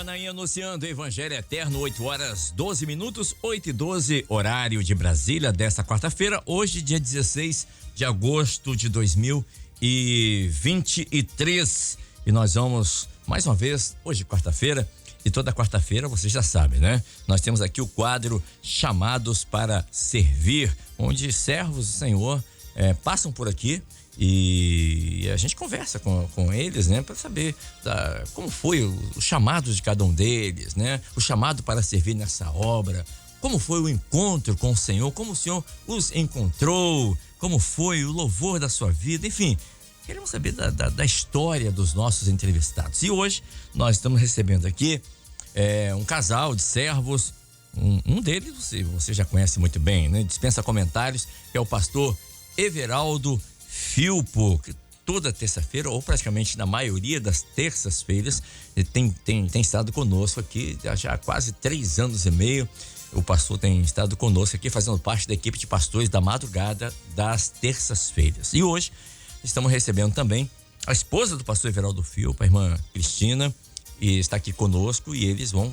Manaim anunciando Evangelho Eterno, 8h12, 8h12, horário de Brasília, desta quarta-feira, hoje, dia 16 de agosto de 2023. E nós vamos, mais uma vez, hoje, quarta-feira, e toda quarta-feira, você já sabe, né? Nós temos aqui o quadro Chamados para Servir, onde servos do Senhor passam por aqui. E a gente conversa com eles, né, para saber como foi o chamado de cada um deles, né, o chamado para servir nessa obra, como foi o encontro com o Senhor, como o Senhor os encontrou, como foi o louvor da sua vida, enfim, queremos saber da história dos nossos entrevistados. E hoje nós estamos recebendo aqui um casal de servos, um deles você já conhece muito bem, né, dispensa comentários, que é o pastor Everaldo Filpo, que toda terça-feira, ou praticamente na maioria das terças-feiras, tem estado conosco aqui já há quase 3 anos e meio. O pastor tem estado conosco aqui, fazendo parte da equipe de pastores da madrugada das terças-feiras. E hoje estamos recebendo também a esposa do pastor Everaldo Filpo, a irmã Cristina, e está aqui conosco, e eles vão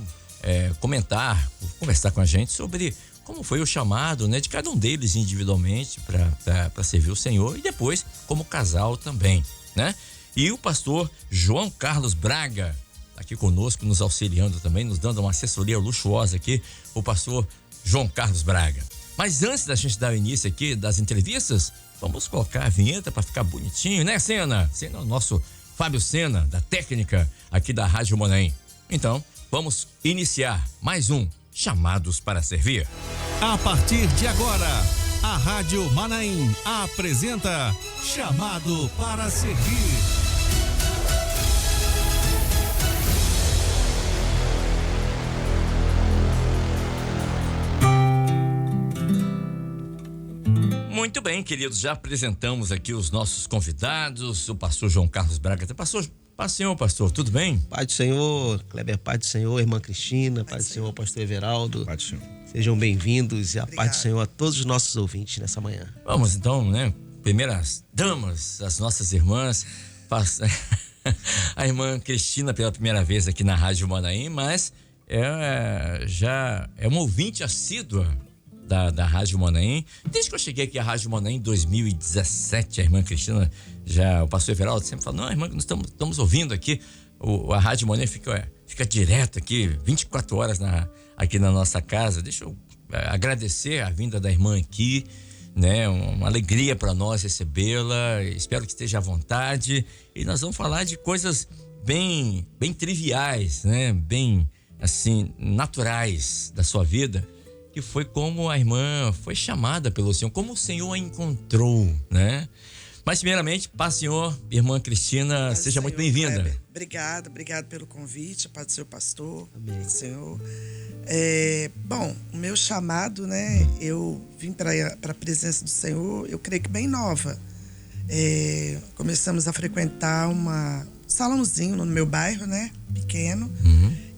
conversar com a gente sobre como foi o chamado, né, de cada um deles individualmente para servir o Senhor, e depois como casal também, né? E o pastor João Carlos Braga aqui conosco, nos auxiliando também, nos dando uma assessoria luxuosa aqui, o pastor João Carlos Braga. Mas antes da gente dar o início aqui das entrevistas, vamos colocar a vinheta para ficar bonitinho, né, Sena? Sena é o nosso Fábio Sena, da técnica aqui da Rádio Manaim. Então, vamos iniciar mais um Chamados para Servir. A partir de agora, a Rádio Manaim apresenta Chamado para Servir. Muito bem, queridos, já apresentamos aqui os nossos convidados, o pastor João Carlos Braga. Paz do Senhor, pastor, tudo bem? Paz do Senhor, Kleber, paz do Senhor, irmã Cristina, paz do Senhor, pastor Everaldo. Paz do Senhor. Sejam bem-vindos e a Obrigado. paz do Senhor a todos os nossos ouvintes nessa manhã. Vamos então, né? Primeiras damas, as nossas irmãs, a irmã Cristina pela primeira vez aqui na Rádio Manaim, mas já é uma ouvinte assídua da Rádio Manaim. Desde que eu cheguei aqui à Rádio Manaim em 2017, a irmã Cristina, o pastor Everaldo sempre fala, não, irmã, nós estamos ouvindo aqui, a Rádio Manaim fica direto aqui, 24 horas aqui na nossa casa. Deixa eu agradecer a vinda da irmã aqui, né? Uma alegria para nós recebê-la, espero que esteja à vontade, e nós vamos falar de coisas bem triviais, né? Bem, assim, naturais da sua vida, que foi como a irmã foi chamada pelo Senhor, como o Senhor a encontrou, né? Mas primeiramente, paz do Senhor, irmã Cristina, Paz seja do muito Senhor, Bem-vinda. Kleber. Obrigado pelo convite, paz do Senhor, pastor. Amém. Paz do Senhor. Bom, o meu chamado, né, eu vim para a presença do Senhor, eu creio que bem nova. Começamos a frequentar um salãozinho no meu bairro, né, pequeno,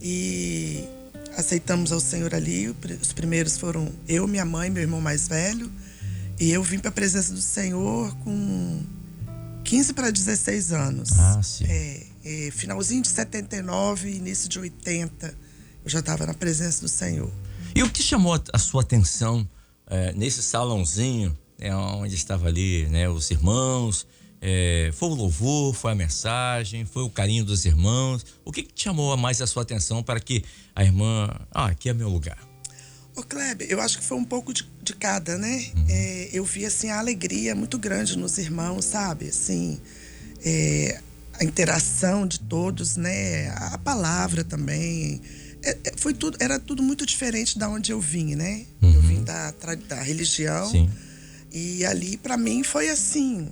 e aceitamos ao Senhor ali. Os primeiros foram eu, minha mãe, meu irmão mais velho, e eu vim para a presença do Senhor com 15 para 16 anos. Ah, sim. Finalzinho de 79, início de 80, eu já estava na presença do Senhor. E o que chamou a sua atenção nesse salãozinho, onde estava ali, né, os irmãos? Foi o louvor, foi a mensagem, foi o carinho dos irmãos? O que chamou mais a sua atenção para que a irmã, aqui é meu lugar? Ô Kleber, eu acho que foi um pouco de cada, né? Eu vi, assim, a alegria muito grande nos irmãos, sabe? Assim, a interação de todos, né? A palavra também. Era tudo muito diferente da onde eu vim, né? Eu vim da religião. Sim. E ali, para mim, foi assim,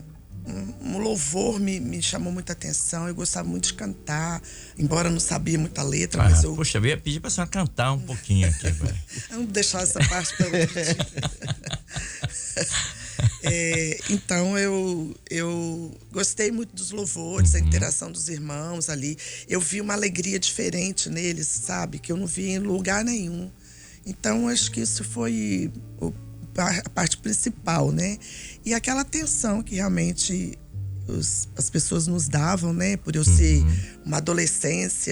um louvor me chamou muita atenção. Eu gostava muito de cantar, embora não sabia muita letra, mas eu... Poxa, eu ia pedir para a senhora cantar um pouquinho aqui agora. Vamos deixar essa parte para outro dia. Então eu gostei muito dos louvores, a interação dos irmãos ali. Eu vi uma alegria diferente neles, sabe? Que eu não vi em lugar nenhum. Então acho que isso foi a parte principal, né? E aquela atenção que realmente as pessoas nos davam, né? Por eu ser uma adolescente,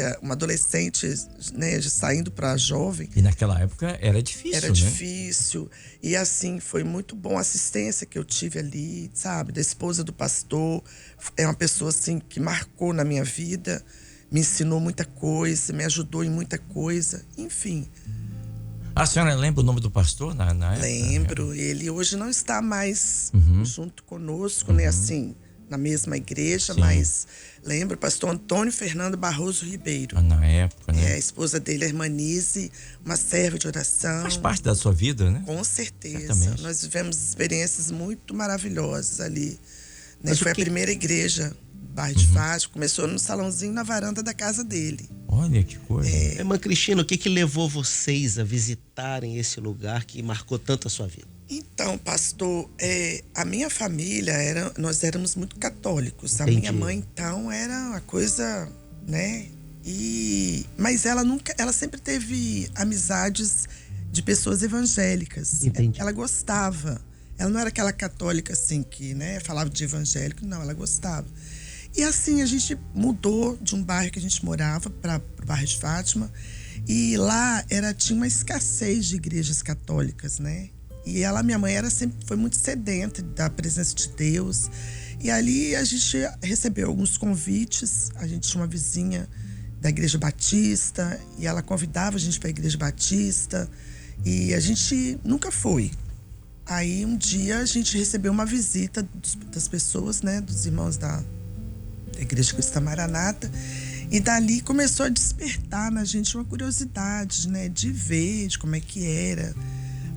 né? Saindo para jovem. E naquela época era difícil, Era né? difícil. E assim, foi muito bom a assistência que eu tive ali, sabe? Da esposa do pastor. É uma pessoa, assim, que marcou na minha vida. Me ensinou muita coisa, me ajudou em muita coisa. Enfim. A senhora lembra o nome do pastor na época? Lembro. Ele hoje não está mais junto conosco, né? Assim, na mesma igreja, Sim. mas lembro, pastor Antônio Fernando Barroso Ribeiro. Na época, né? A esposa dele, a irmã Nise, uma serva de oração. Faz parte da sua vida, né? Com certeza. Certamente. Nós vivemos experiências muito maravilhosas ali. Né? Mas Foi a primeira igreja, bairro de Fátima. Começou no salãozinho na varanda da casa dele. Olha que coisa. Irmã Cristina, o que levou vocês a visitarem esse lugar que marcou tanto a sua vida? Então, pastor, a minha família, nós éramos muito católicos. A Entendi. minha mãe, então, era uma coisa, né? Mas ela sempre teve amizades de pessoas evangélicas. Entendi. Ela gostava. Ela não era aquela católica, assim, que, né, falava de evangélico. Não, ela gostava. E assim, a gente mudou de um bairro que a gente morava para o bairro de Fátima. E lá tinha uma escassez de igrejas católicas, né? E minha mãe foi muito sedenta da presença de Deus. E ali a gente recebeu alguns convites. A gente tinha uma vizinha da Igreja Batista e ela convidava a gente para a Igreja Batista. E a gente nunca foi. Aí um dia a gente recebeu uma visita das pessoas, né? Dos irmãos da Igreja Cristã Maranata. E dali começou a despertar na gente uma curiosidade, né? De ver, de como é que era.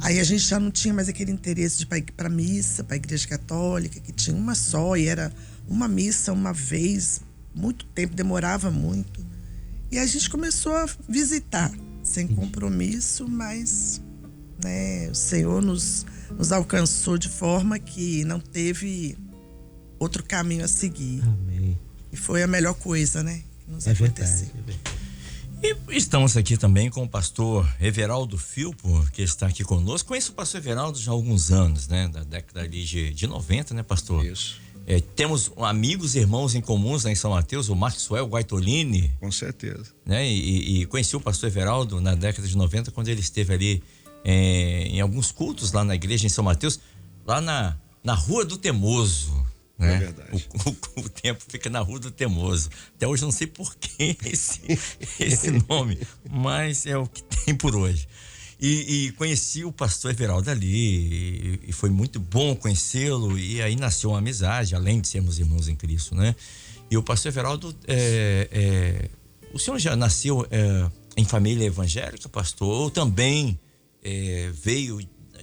Aí a gente já não tinha mais aquele interesse de ir para missa, para a Igreja Católica, que tinha uma só e era uma missa uma vez, muito tempo, demorava muito. E a gente começou a visitar, sem compromisso, mas, né, o Senhor nos alcançou de forma que não teve outro caminho a seguir. Amém. E foi a melhor coisa, né, que nos É aconteceu. verdade. E estamos aqui também com o pastor Everaldo Filpo, que está aqui conosco. Conheço o pastor Everaldo já há alguns anos, né? Da década ali de 90, né, pastor? Isso, Temos amigos e irmãos em comuns lá em São Mateus, o Maxwell Guaitolini, com certeza. né? E conheci o pastor Everaldo na década de 90, quando ele esteve ali em alguns cultos lá na igreja em São Mateus, lá na Rua do Temoso. Né? É verdade. O tempo fica na Rua do Temoso. Até hoje eu não sei por que esse nome, mas é o que tem por hoje. E conheci o pastor Everaldo ali, e foi muito bom conhecê-lo, e aí nasceu uma amizade, além de sermos irmãos em Cristo, né? E o pastor Everaldo, o senhor já nasceu em família evangélica, pastor, ou também veio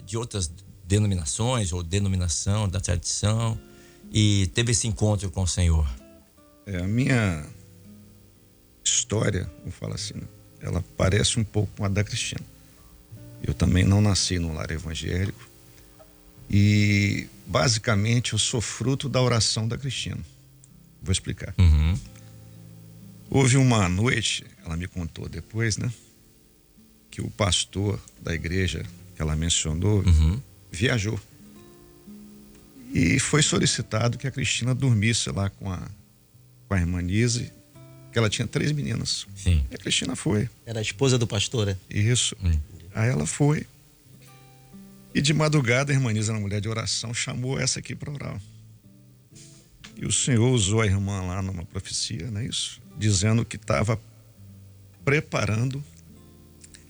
de outras denominações, ou denominação da tradição, e teve esse encontro com o Senhor? A minha história, vamos falar assim, ela parece um pouco com a da Cristina. Eu também não nasci num lar evangélico e, basicamente, eu sou fruto da oração da Cristina. Vou explicar. Uhum. Houve uma noite, ela me contou depois, né? Que o pastor da igreja que ela mencionou viajou. E foi solicitado que a Cristina dormisse lá com a irmã Nise, que ela tinha 3 meninas. Sim. E a Cristina foi. Era a esposa do pastor, né? Isso. Aí ela foi. E de madrugada, a irmã Nise, uma mulher de oração, chamou essa aqui para orar. E o Senhor usou a irmã lá numa profecia, não é isso? Dizendo que estava preparando.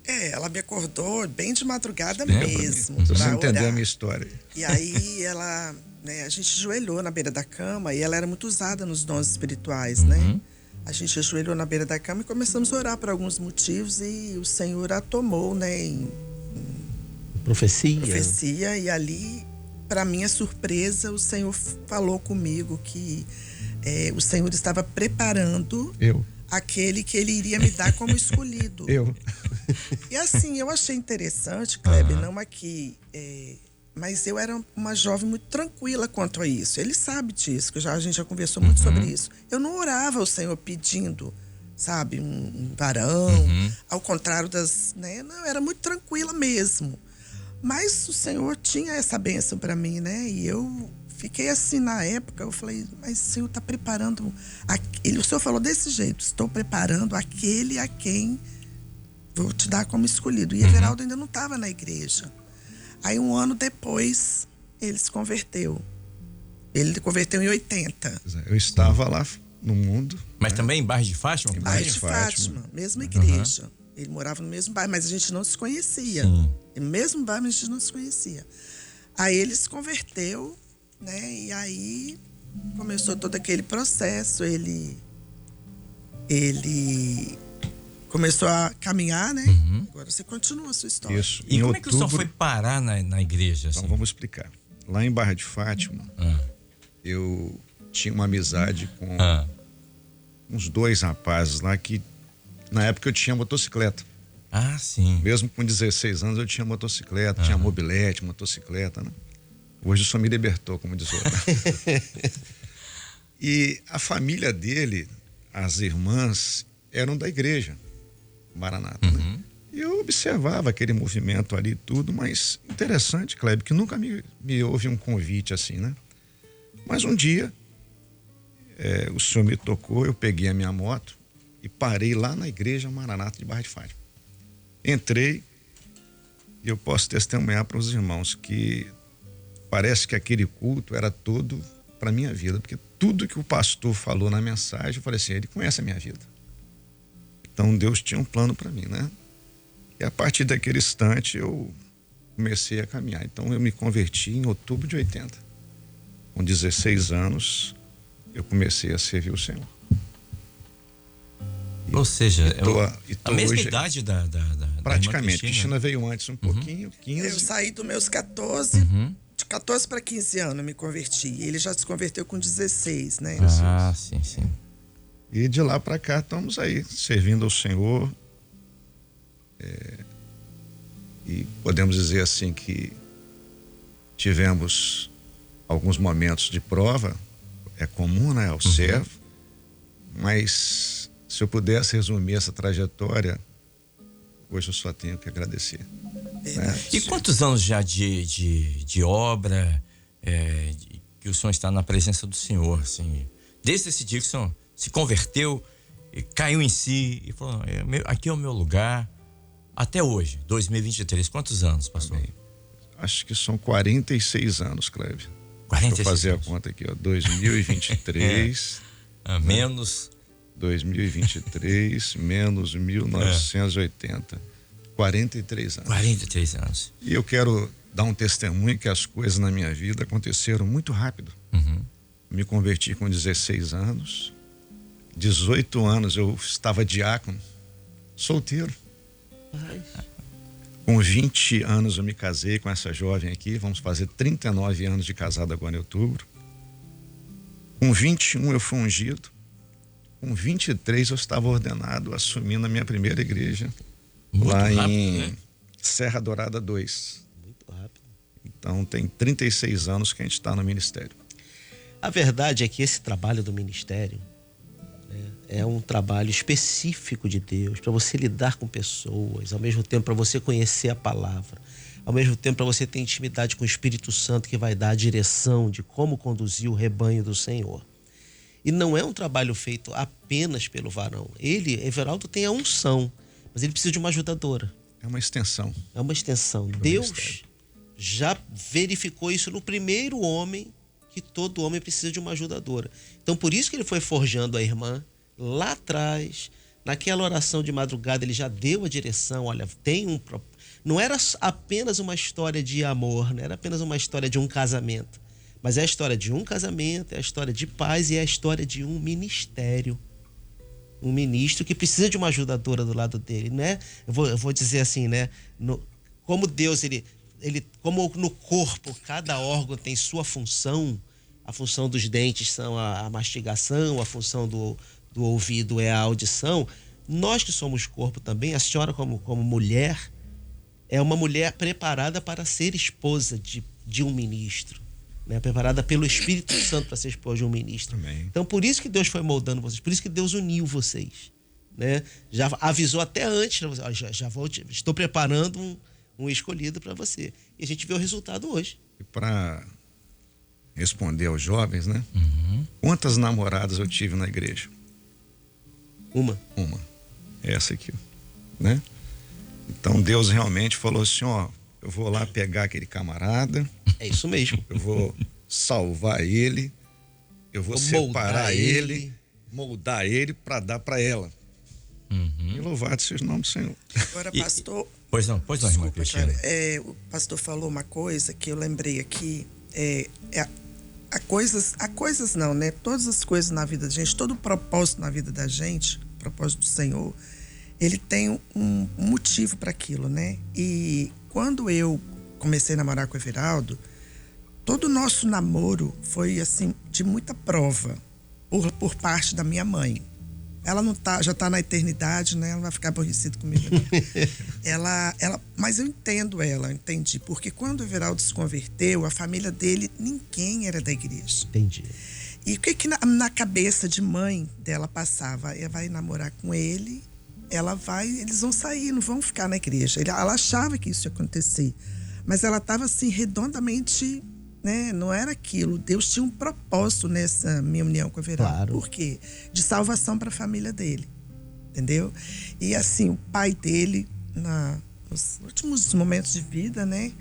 Ela me acordou bem de madrugada mesmo. Pra você pra entender orar. a minha história. E aí ela, né, a gente ajoelhou na beira da cama e ela era muito usada nos dons espirituais, né? A gente ajoelhou na beira da cama e começamos a orar por alguns motivos e o Senhor a tomou, né, em profecia. E ali, para minha surpresa, o Senhor falou comigo que o Senhor estava preparando aquele que ele iria me dar como escolhido. E assim, eu achei interessante, Kleber, não aqui, mas eu era uma jovem muito tranquila quanto a isso. Ele sabe disso, que a gente já conversou muito sobre isso. Eu não orava ao Senhor pedindo, sabe, um varão, ao contrário né? Não, eu era muito tranquila mesmo. Mas o Senhor tinha essa bênção para mim, né? E eu fiquei assim na época, eu falei, mas o Senhor está preparando o Senhor falou desse jeito, estou preparando aquele a quem vou te dar como escolhido. E Everaldo ainda não estava na igreja. Aí 1 ano depois ele se converteu. Ele converteu em 80. Eu estava lá no mundo. Mas também em bairro de Fátima? Em Bairro bairro de de Fátima. Fátima, mesma igreja. Ele morava no mesmo bairro, mas a gente não se conhecia. Sim. No mesmo bairro, mas a gente não se conhecia. Aí ele se converteu, né? E aí começou todo aquele processo. Ele começou a caminhar, né? Agora você continua a sua história. Isso. E Em como é que o senhor outubro, foi parar na igreja? Assim? Então vamos explicar. Lá em Barra de Fátima, eu tinha uma amizade com uns 2 rapazes lá que na época eu tinha motocicleta. Ah, sim. Mesmo com 16 anos eu tinha motocicleta, tinha mobilete, motocicleta, né? Hoje o senhor me libertou, como diz o outro. E a família dele, as irmãs, eram da igreja Maranata, né? E eu observava aquele movimento ali e tudo, mas interessante, Kleber, que nunca me houve um convite assim, né? Mas um dia, o senhor me tocou, eu peguei a minha moto e parei lá na igreja Maranata de Barra de Fátima. Entrei e eu posso testemunhar para os irmãos que parece que aquele culto era todo para minha vida, porque tudo que o pastor falou na mensagem, eu falei assim, ele conhece a minha vida. Então Deus tinha um plano para mim, né? E a partir daquele instante eu comecei a caminhar. Então eu me converti em outubro de 80. Com 16 anos eu comecei a servir o Senhor. Ou seja, a mesma hoje, idade da praticamente. Cristina. Cristina veio antes um pouquinho, 15. Eu saí dos meus 14, de 14 para 15 anos eu me converti. Ele já se converteu com 16, né? Ah, sim, sim. E de lá para cá estamos aí, servindo ao Senhor. E podemos dizer assim que tivemos alguns momentos de prova, é comum, né, ao servo, mas se eu pudesse resumir essa trajetória, hoje eu só tenho que agradecer. Né? E quantos anos já de obra que o senhor está na presença do Senhor, assim? Desde esse dia que o senhor se converteu, caiu em si e falou, aqui é o meu lugar, até hoje, 2023, quantos anos, pastor? Amém. Acho que são 46 anos, Cléber. 46 Deixa eu fazer anos. a conta aqui, ó, 2023... Menos... 2023 menos 1980. 43 anos. 43 anos. E eu quero dar um testemunho que as coisas na minha vida aconteceram muito rápido. Me converti com 16 anos. 18 anos eu estava diácono, solteiro. Com 20 anos eu me casei com essa jovem aqui. Vamos fazer 39 anos de casado agora em outubro. Com 21 eu fui ungido. Com 23 eu estava ordenado, assumindo a minha primeira igreja. Muito lá rápido, em né? Serra Dourada 2. Muito rápido. Então tem 36 anos que a gente está no ministério. A verdade é que esse trabalho do ministério, né, é um trabalho específico de Deus, para você lidar com pessoas, ao mesmo tempo para você conhecer a palavra, ao mesmo tempo para você ter intimidade com o Espírito Santo que vai dar a direção de como conduzir o rebanho do Senhor. E não é um trabalho feito apenas pelo varão. Everaldo, tem a unção, mas ele precisa de uma ajudadora. É uma extensão. É uma extensão. Deus já verificou isso no primeiro homem, que todo homem precisa de uma ajudadora. Então, por isso que ele foi forjando a irmã lá atrás, naquela oração de madrugada, ele já deu a direção. Olha, não era apenas uma história de amor, não era apenas uma história de um casamento, mas é a história de um casamento, é a história de paz e é a história de um ministério. Um ministro que precisa de uma ajudadora do lado dele, né? Eu vou dizer assim, né? Como Deus, como no corpo, cada órgão tem sua função. A função dos dentes são a mastigação, a função do ouvido é a audição. Nós que somos corpo também, a senhora como mulher, é uma mulher preparada para ser esposa de um ministro. Né, preparada pelo Espírito Santo para ser esposa de um ministro. Amém. Então, por isso que Deus foi moldando vocês, por isso que Deus uniu vocês. Né? Já avisou até antes, estou preparando um escolhido para você. E a gente vê o resultado hoje. E para responder aos jovens, né? Quantas namoradas eu tive na igreja? Uma. Essa aqui, né? Então Deus realmente falou assim, ó, eu vou lá pegar aquele camarada. É isso mesmo. Eu vou salvar ele, eu vou separar ele, moldar ele para dar para ela. E louvado seja o nome do Senhor. Agora, pastor... Pois não, irmã Cristina. O pastor falou uma coisa que eu lembrei aqui. Há coisas não, né? Todas as coisas na vida da gente, todo o propósito na vida da gente, o propósito do Senhor, ele tem um motivo para aquilo, né? E quando eu comecei a namorar com o Everaldo, todo o nosso namoro foi, assim, de muita prova por parte da minha mãe. Ela não tá, já tá na eternidade, né? Ela vai ficar aborrecida comigo. Mas eu entendo ela, entendi. Porque quando o Everaldo se converteu, a família dele, ninguém era da igreja. Entendi. E o que na cabeça de mãe dela passava? Ela vai namorar com ele, eles vão sair, não vão ficar na igreja. Ela achava que isso ia acontecer. Mas ela estava assim, redondamente, né? Não era aquilo. Deus tinha um propósito nessa minha união com o Everaldo. Claro. Por quê? De salvação para a família dele. Entendeu? E assim, o pai dele, nos últimos momentos de vida, né?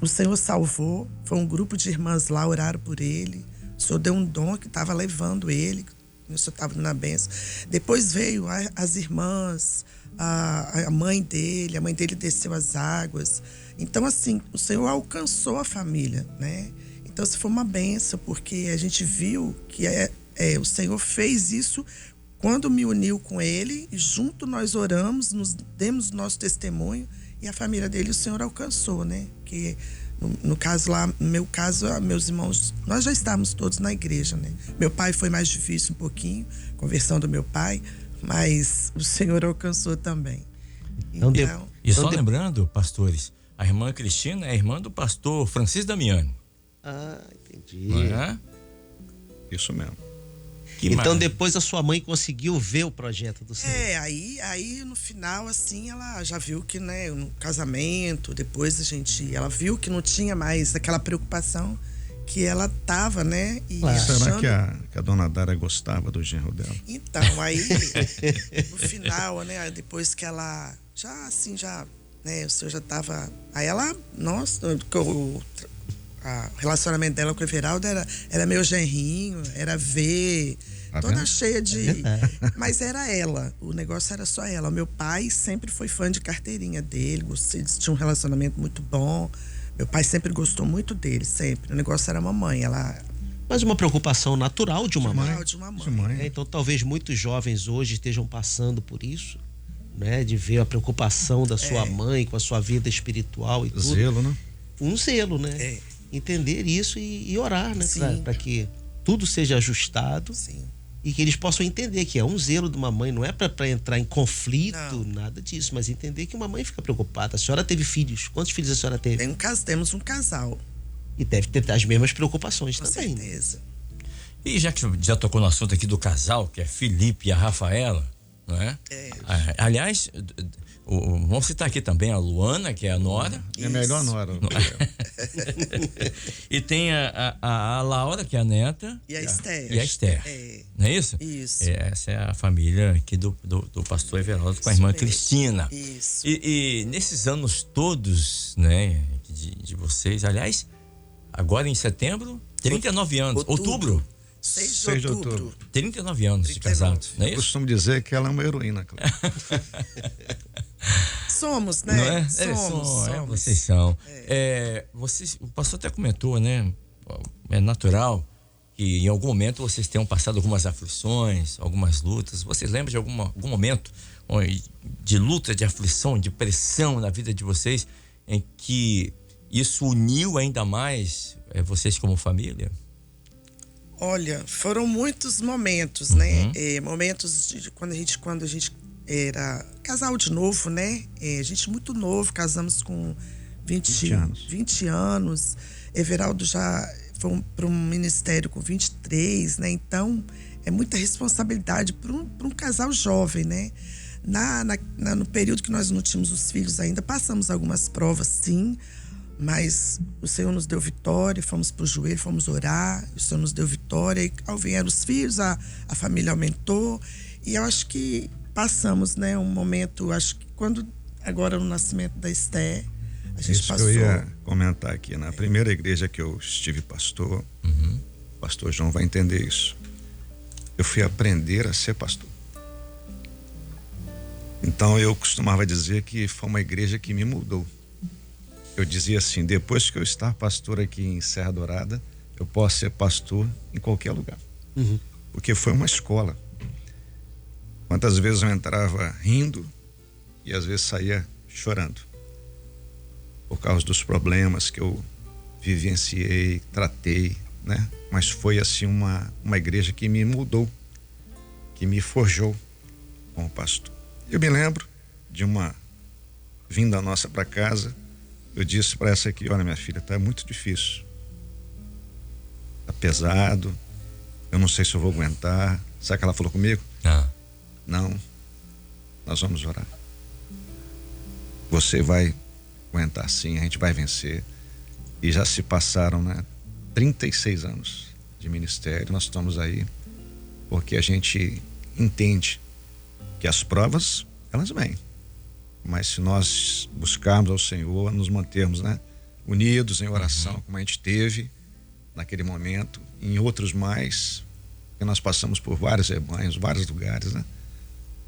O Senhor salvou. Foi um grupo de irmãs lá, oraram por ele. O Senhor deu um dom que estava levando ele. O Senhor estava na bênção. Depois veio as irmãs, a mãe dele desceu as águas. Então, assim, o Senhor alcançou a família, né? Então, isso foi uma bênção, porque a gente viu que o Senhor fez isso quando me uniu com ele, e junto nós oramos, nos demos nosso testemunho, e a família dele o Senhor alcançou, né? Que no caso lá, no meu caso, meus irmãos, nós já estávamos todos na igreja, né? Meu pai foi mais difícil um pouquinho, conversão do meu pai, mas o Senhor alcançou também. Então, lembrando, pastores, a irmã Cristina é a irmã do pastor Francisco Damiani. Ah, entendi. Não é? Isso mesmo. Então depois a sua mãe conseguiu ver o projeto do Senhor. Aí no final, assim, ela já viu que, né, no casamento, depois ela viu que não tinha mais aquela preocupação que ela tava, né? E será que a dona Dara gostava do genro dela? Então, aí, no final, né, depois que ela né, o senhor já tava... Aí ela, nossa, o relacionamento dela com o Everaldo era meu genrinho, era toda cheia de... Mas era ela, o negócio era só ela. Meu pai sempre foi fã de carteirinha dele, eles tinham um relacionamento muito bom. Meu pai sempre gostou muito dele, sempre. O negócio era a mamãe, Mas uma preocupação natural de uma mãe. De uma mãe. Então talvez muitos jovens hoje estejam passando por isso, né? De ver a preocupação da sua mãe com a sua vida espiritual e tudo. Zelo, né? Um zelo, né? Entender isso e orar, né? Para que tudo seja ajustado. Sim. E que eles possam entender que é um zelo de uma mãe, não é para entrar em conflito, nada disso, mas entender que uma mãe fica preocupada. A senhora teve filhos? Quantos filhos a senhora teve? Temos um casal. E deve ter as mesmas preocupações com também. Com certeza. E já que já tocou no assunto aqui do casal, que é Felipe e a Rafaela, não é? Aliás, vamos citar aqui também a Luana, que é a nora. É a melhor nora. E tem a Laura, que é a neta. E a Esther. E a Esther. Não é isso? Isso. Essa é a família aqui do pastor Everaldo com a irmã Cristina. Isso. E nesses anos todos, né, de vocês, aliás, agora em setembro, 39 anos. Outubro. 6 de outubro. 39 anos de casados, não é Eu isso? costumo dizer que ela é uma heroína, claro. Somos, né? Não é? Somos. Vocês são. O pastor até comentou, né? É natural que em algum momento vocês tenham passado algumas aflições, algumas lutas. Vocês lembram de algum momento de luta, de aflição, de pressão na vida de vocês, em que isso uniu ainda mais vocês como família? Olha, foram muitos momentos, né? Momentos de quando a gente era casal de novo, né? A gente muito novo, casamos com 20 anos. Everaldo já foi para um ministério com 23, né? Então, é muita responsabilidade para um casal jovem, né? No período que nós não tínhamos os filhos ainda, passamos algumas provas, sim. mas o Senhor nos deu vitória, fomos para o joelho, fomos orar, o Senhor nos deu vitória, e ao vieram os filhos, a família aumentou, e eu acho que passamos, né, um momento, acho que quando, agora no nascimento da Esther, a gente Isso passou... que eu ia comentar aqui, na primeira igreja que eu estive pastor, o pastor João vai entender isso, eu fui aprender a ser pastor. Então eu costumava dizer que foi uma igreja que me mudou. Eu dizia assim, depois que eu estar pastor aqui em Serra Dourada, eu posso ser pastor em qualquer lugar. Porque foi uma escola. Quantas vezes eu entrava rindo e às vezes saía chorando. Por causa dos problemas que eu vivenciei, tratei, né? Mas foi assim uma igreja que me mudou, que me forjou como pastor. Eu me lembro de uma vinda nossa para casa, eu disse para essa aqui, olha minha filha, tá muito difícil, tá pesado, eu não sei se eu vou aguentar. Sabe o que ela falou comigo? Não, nós vamos orar, você vai aguentar sim, a gente vai vencer. E já se passaram, né, 36 anos de ministério, nós estamos aí porque a gente entende que as provas, elas vêm, mas se nós buscarmos ao Senhor, nos mantermos, né, unidos em oração, como a gente teve naquele momento, em outros mais, que nós passamos por vários rebanhos, vários lugares, né,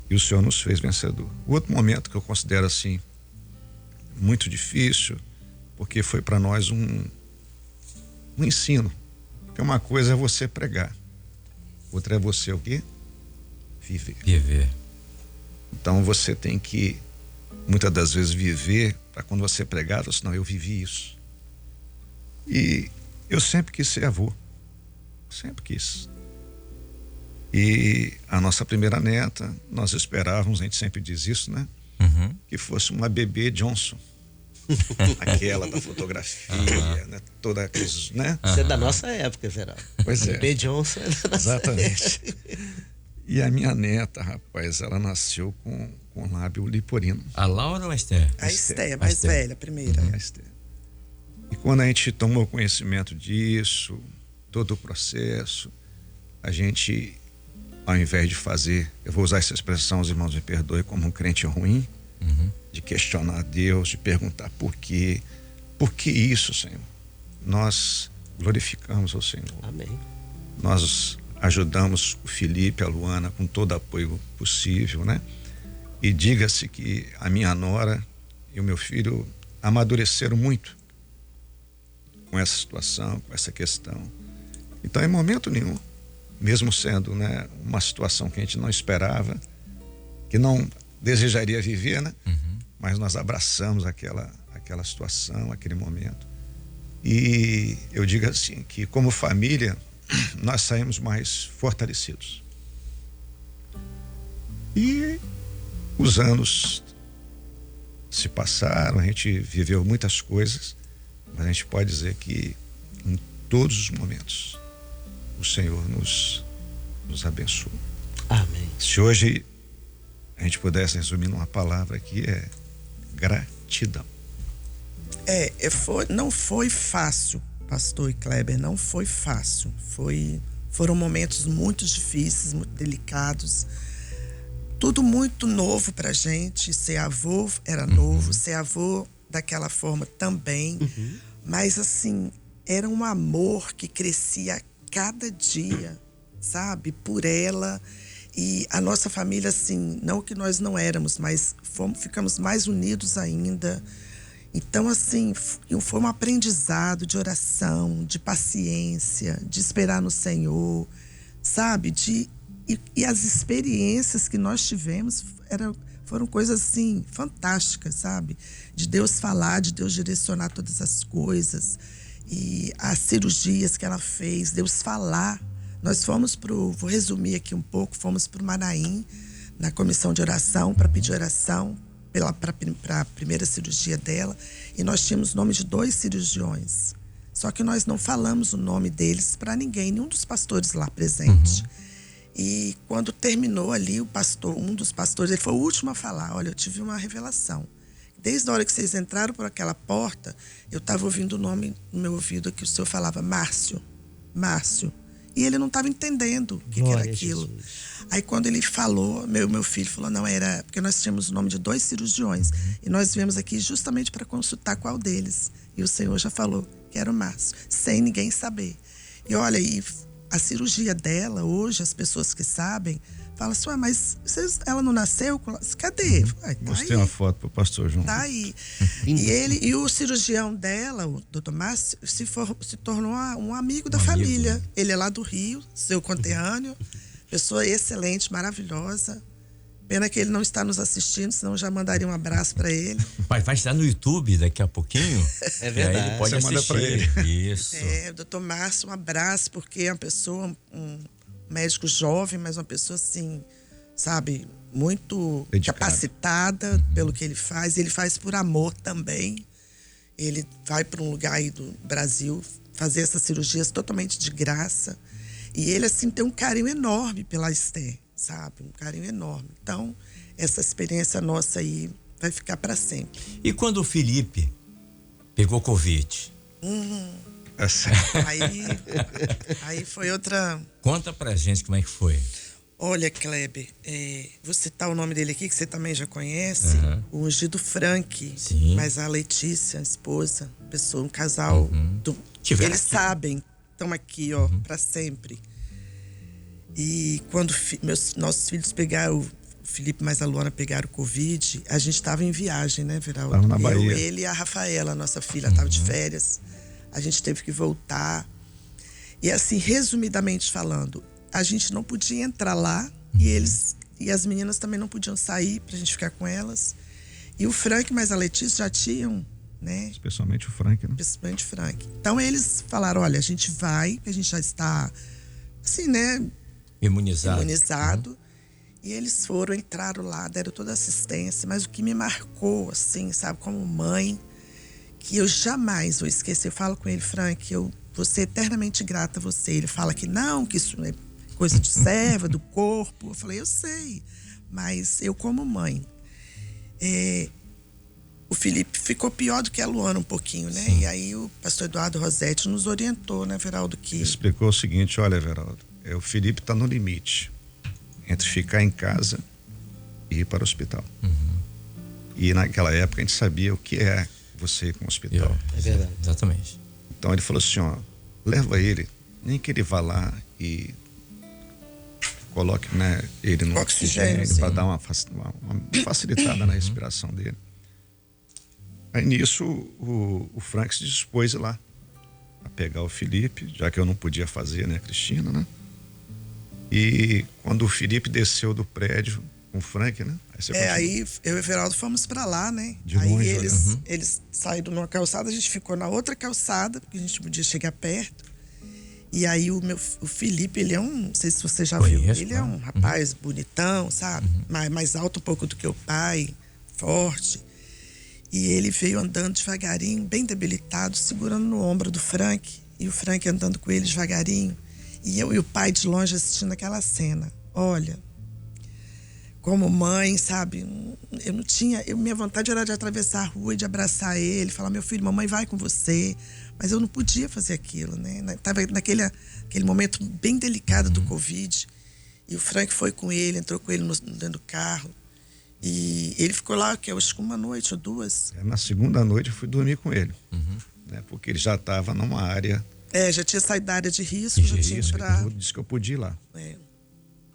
e o Senhor nos fez vencedor. O outro momento que eu considero assim muito difícil, porque foi para nós um ensino, que uma coisa é você pregar, outra é você o quê? Viver. Então você tem que muitas das vezes viver para quando você pregar, você não, eu vivi isso. E eu sempre quis ser avô, sempre quis. E a nossa primeira neta, nós esperávamos, a gente sempre diz isso, né? Que fosse uma bebê Johnson. Aquela da fotografia, né? Toda aqueles, né? Isso é da nossa época, Geraldo. Pois é. Bebê Johnson é da nossa Exatamente. E a minha neta, rapaz, ela nasceu com lábio liporino. A Laura ou a Esther? A Esther, mais velha, a primeira. A Esther. E quando a gente tomou conhecimento disso, todo o processo, a gente, ao invés de fazer, eu vou usar essa expressão, os irmãos me perdoem, como um crente ruim, de questionar a Deus, de perguntar por que isso, Senhor? Nós glorificamos ao Senhor. Amém. Nós ajudamos o Felipe, a Luana, com todo o apoio possível, né? E diga-se que a minha nora e o meu filho amadureceram muito com essa situação, com essa questão. Então, em momento nenhum, mesmo sendo, né, uma situação que a gente não esperava, que não desejaria viver, né? Mas nós abraçamos aquela situação, aquele momento. E eu digo assim, que como família, nós saímos mais fortalecidos. E os anos se passaram, a gente viveu muitas coisas, mas a gente pode dizer que em todos os momentos o Senhor nos abençoou. Amém. Se hoje a gente pudesse resumir numa palavra aqui, é gratidão. Não foi fácil, pastor e Kleber, não foi fácil. Foram momentos muito difíceis, muito delicados. Tudo muito novo pra gente. Ser avô era novo, ser avô daquela forma também. Mas assim, era um amor que crescia a cada dia, sabe? Por ela. E a nossa família, assim, não que nós não éramos, mas ficamos mais unidos ainda. Então, assim, foi um aprendizado de oração, de paciência, de esperar no Senhor, sabe? E as experiências que nós tivemos foram coisas, assim, fantásticas, sabe? De Deus falar, de Deus direcionar todas as coisas. E as cirurgias que ela fez, Deus falar. Nós fomos vou resumir aqui um pouco, fomos para o Manaim, na comissão de oração, para pedir oração para a primeira cirurgia dela. E nós tínhamos o nome de 2 cirurgiões. Só que nós não falamos o nome deles para ninguém, nenhum dos pastores lá presentes. E quando terminou ali, um dos pastores, ele foi o último a falar, olha, eu tive uma revelação. desde a hora que vocês entraram por aquela porta, eu estava ouvindo o nome no meu ouvido que o senhor falava, Márcio. E ele não estava entendendo o que era aquilo. Aí quando ele falou, meu filho falou, não, era... Porque nós tínhamos o nome de 2 cirurgiões. E nós viemos aqui justamente para consultar qual deles. E o senhor já falou que era o Márcio, sem ninguém saber. E olha, a cirurgia dela, hoje, as pessoas que sabem, falam assim, ué, mas ela não nasceu? Cadê? Tá. Mostrei uma foto pro pastor João. Tá aí. E o cirurgião dela, o doutor Márcio, se tornou um amigo da família. Amigo, né? Ele é lá do Rio, seu conterrâneo, pessoa excelente, maravilhosa. Pena que ele não está nos assistindo, senão eu já mandaria um abraço para ele. Vai estar no YouTube daqui a pouquinho. É verdade. E aí ele pode Você manda assistir. pra ele. Isso. O doutor Márcio, um abraço, porque é uma pessoa, um médico jovem, mas uma pessoa assim, sabe, muito dedicado, capacitada pelo que ele faz. Ele faz por amor também. Ele vai para um lugar aí do Brasil fazer essas cirurgias totalmente de graça. E ele, assim, tem um carinho enorme pela Esther, sabe? Um carinho enorme. Então, essa experiência nossa aí vai ficar para sempre. E quando o Felipe pegou Covid? Aí foi outra... Conta pra gente como é que foi. Olha, Kleber, vou citar o nome dele aqui, que você também já conhece, o Ungido Frank, Sim. mas a Letícia, a esposa, pessoa, um casal, eles sabem, estão aqui, ó, para sempre. E quando nossos filhos pegaram, o Felipe mais a Luana pegaram o Covid, a gente estava em viagem, né, Veraldo? Tava na Bahia. Ele e a Rafaela, nossa filha, estava de férias, a gente teve que voltar. E assim, resumidamente falando, a gente não podia entrar lá e as meninas também não podiam sair pra gente ficar com elas. E o Frank mais a Letícia já tinham, né? Especialmente o Frank, né? Principalmente o Frank. Então eles falaram, olha, a gente vai, a gente já está assim, né? Imunizado. E eles entraram lá, deram toda a assistência. Mas o que me marcou, assim, sabe, como mãe, que eu jamais vou esquecer. Eu falo com ele, Frank, eu vou ser eternamente grata a você. Ele fala que não, que isso é coisa de serva, do corpo. Eu falei, eu sei, mas eu como mãe. O Felipe ficou pior do que a Luana um pouquinho, né? Sim. E aí o pastor Eduardo Rosetti nos orientou, né, Veraldo? Que... Ele explicou o seguinte, olha, Veraldo, o Felipe está no limite entre ficar em casa e ir para o hospital. E naquela época a gente sabia o que é você ir com o hospital. É verdade. Exatamente. Então ele falou assim, ó, leva ele, nem que ele vá lá e coloque, né, ele no oxigênio para dar uma facilitada na respiração dele. Aí nisso o Frank se dispôs lá a pegar o Felipe, já que eu não podia fazer, né, Cristina, né? E quando o Felipe desceu do prédio com o Frank, né? Aí eu e o Veraldo fomos para lá, né? De aí longe, eles saíram numa calçada, a gente ficou na outra calçada, porque a gente podia chegar perto. E aí o Felipe, ele é não sei se você já viu, ele é um rapaz bonitão, sabe? Mais alto um pouco do que o pai, forte. E ele veio andando devagarinho, bem debilitado, segurando no ombro do Frank. E o Frank andando com ele devagarinho. E eu e o pai de longe assistindo aquela cena. Olha, como mãe, sabe? Eu não tinha... minha vontade era de atravessar a rua e de abraçar ele, falar, meu filho, mamãe vai com você. Mas eu não podia fazer aquilo, né? Tava naquele momento bem delicado do Covid. E o Frank foi com ele, entrou com ele dentro do carro. E ele ficou lá, que eu acho que uma noite ou duas. Na segunda noite eu fui dormir com ele. Né? Porque ele já estava numa área... já tinha saído da área de risco. Disse que eu podia ir lá.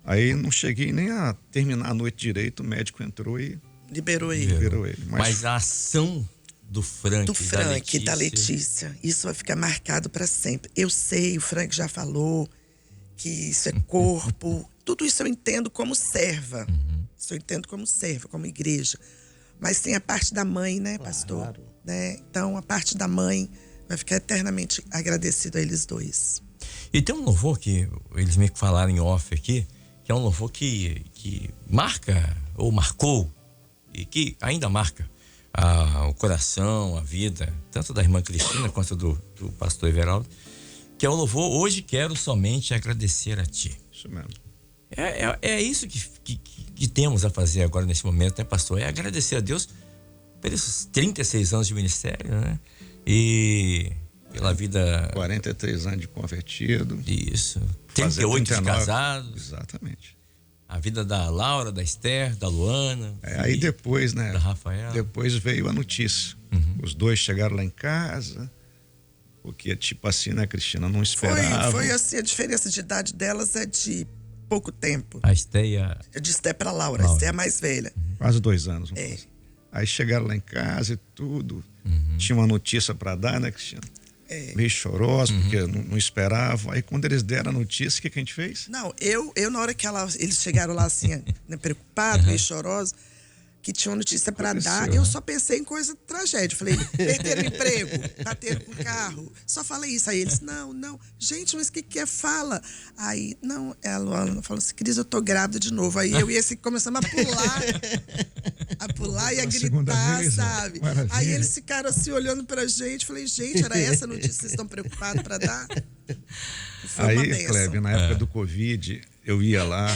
Aí não cheguei nem a terminar a noite direito, o médico entrou e... Liberou ele. Mas a ação do Frank e da Letícia, isso vai ficar marcado para sempre. Eu sei, o Frank já falou que isso é corpo. Tudo isso eu entendo como serva. Isso eu entendo como serva, como igreja. Mas tem a parte da mãe, né, pastor? Claro. Né? Então, a parte da mãe vai ficar eternamente agradecido a eles dois. E tem um louvor que eles me falaram em off aqui, que é um louvor que marca, ou marcou, e que ainda marca o coração, a vida, tanto da irmã Cristina quanto do pastor Everaldo, que é o louvor Hoje Quero Somente Agradecer a Ti. Isso mesmo. É isso que temos a fazer agora nesse momento, né, pastor? É agradecer a Deus pelos 36 anos de ministério, né? E pela vida... 43 anos de convertido. Isso. Fazer 38 de 39. casados. Exatamente. A vida da Laura, da Esther, da Luana. Aí depois, né? Da Rafaela. Depois veio a notícia. Os dois chegaram lá em casa, porque tipo assim, né, Cristina? Não esperava. Foi assim, a diferença de idade delas é de pouco tempo. A Esther e a... De Esther pra Laura. A Esther é a mais velha. Quase 2 anos. É. Aí chegaram lá em casa e tudo. Tinha uma notícia para dar, né, Cristina? Meio choroso, porque não esperava. Aí quando eles deram a notícia, o que a gente fez? Não, eu na hora que eles chegaram lá assim, né, preocupados, meio chorosos, que tinha uma notícia para dar, eu só pensei em coisa tragédia. Falei, perderam o emprego, bateram com o carro. Só falei isso. Aí eles, não. Gente, mas o que é? Fala. Aí, não, a Luana falou assim, Cris, eu tô grávida de novo. Aí eu e esse começamos a pular e a gritar, vez, sabe? Maravilha. Aí eles ficaram assim, olhando pra gente. Falei, gente, era essa a notícia que vocês estão preocupados para dar? Foi uma Aí, bênção. Kleber, na época do Covid, eu ia lá,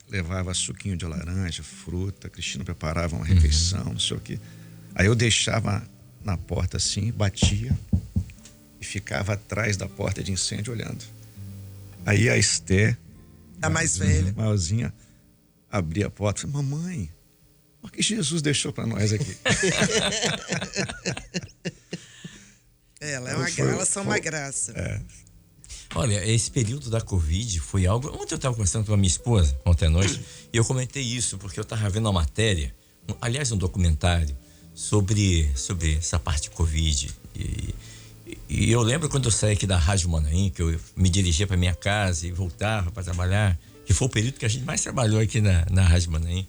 levava suquinho de laranja, fruta, a Cristina preparava uma refeição, não sei o quê. Aí eu deixava na porta assim, batia e ficava atrás da porta de incêndio olhando. Aí a Esther, A mais velha. maiorzinha, abria a porta e falei, mamãe, o que Jesus deixou para nós aqui? Elas são uma graça. Olha, esse período da Covid foi algo... Ontem eu estava conversando com a minha esposa, ontem à noite, e eu comentei isso, porque eu estava vendo uma matéria, aliás, um documentário, sobre essa parte de Covid. E eu lembro quando eu saí aqui da Rádio Manaim, que eu me dirigia para minha casa e voltava para trabalhar, que foi o período que a gente mais trabalhou aqui na Rádio Manaim.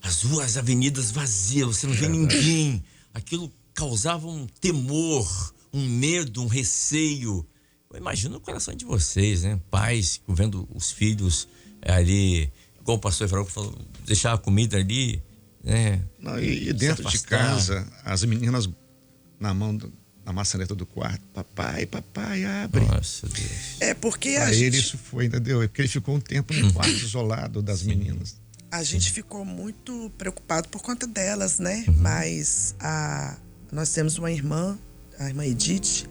As ruas, as avenidas vazias, você não vê ninguém. Aquilo causava um temor, um medo, um receio. Eu imagino o coração de vocês, né? Pais vendo os filhos ali, como o pastor Efraim falou, deixar a comida ali, né? Não, e dentro de casa, as meninas na mão, na maçaneta do quarto, papai, abre. Nossa Deus. É porque Pra ele isso foi, entendeu? É porque ele ficou um tempo no quarto isolado das meninas. a gente ficou muito preocupado por conta delas, né? Mas nós temos uma irmã, a irmã Edith,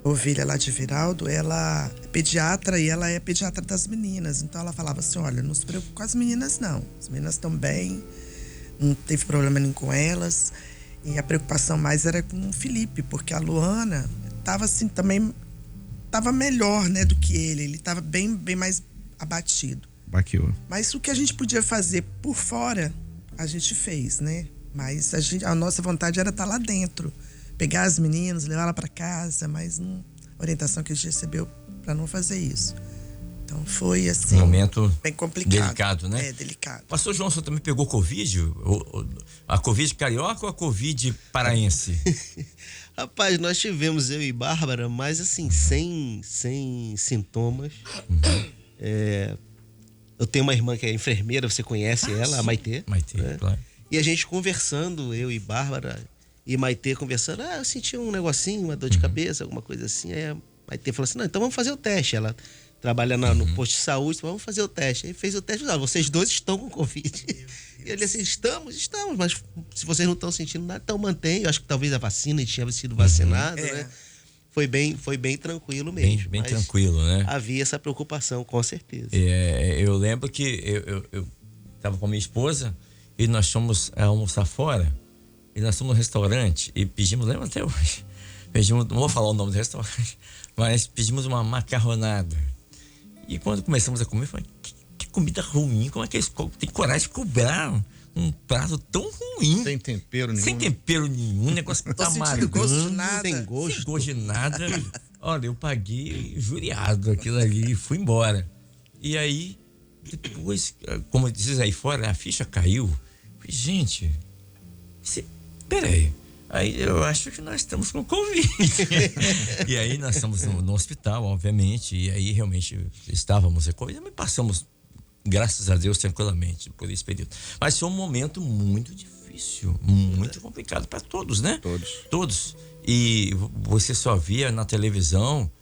ovelha lá de Viraldo, ela é pediatra e ela é pediatra das meninas. Então ela falava assim, olha, não se preocupe com as meninas não. As meninas estão bem, não teve problema nenhum com elas. E a preocupação mais era com o Felipe, porque a Luana estava assim também, estava melhor, né, do que ele. Ele estava bem mais abatido. Baqueou. Mas o que a gente podia fazer por fora, a gente fez, né? Mas a nossa vontade era estar lá dentro. Pegar as meninas, levar ela para casa, mas a orientação que a gente recebeu para não fazer isso. Então foi assim, Um momento bem complicado. delicado, né? É, delicado. Pastor João, você também pegou Covid? A Covid carioca ou a Covid paraense? Rapaz, nós tivemos, eu e Bárbara, mas assim, sem sintomas. Eu tenho uma irmã que é enfermeira, você conhece ela, a Maitê. Maitê, né? claro. E a gente conversando, eu e Bárbara, e Maitê conversando, eu senti um negocinho, uma dor de cabeça, alguma coisa assim. Aí a Maitê falou assim, não, então vamos fazer o teste. Ela trabalha no posto de saúde, então vamos fazer o teste. Aí fez o teste, vocês dois estão com Covid. E ele assim, estamos, mas se vocês não estão sentindo nada, então mantém. Eu acho que talvez a vacina, tinha sido vacinado, né? Foi bem tranquilo mesmo. Bem tranquilo, né? Havia essa preocupação, com certeza. Eu lembro que eu estava com a minha esposa e nós fomos almoçar fora. E nós fomos no restaurante e pedimos, lembra até hoje? Não vou falar o nome do restaurante, mas pedimos uma macarronada. E quando começamos a comer, eu falei, que comida ruim, como é que eles têm coragem de cobrar um prato tão ruim? Sem tempero nenhum. Sem tempero nenhum, negócio que tá amargando. Gosto de nada. Sem gosto. Sem gosto de nada. Olha, eu paguei juriado aquilo ali e fui embora. E aí, depois, como diz aí fora, a ficha caiu. Falei, gente, peraí. Aí eu acho que nós estamos com Covid. E aí nós estamos no hospital, obviamente. E aí realmente estávamos com Covid, mas passamos, graças a Deus, tranquilamente por esse período. Mas foi um momento muito difícil, muito complicado para todos, né? Todos. E você só via na televisão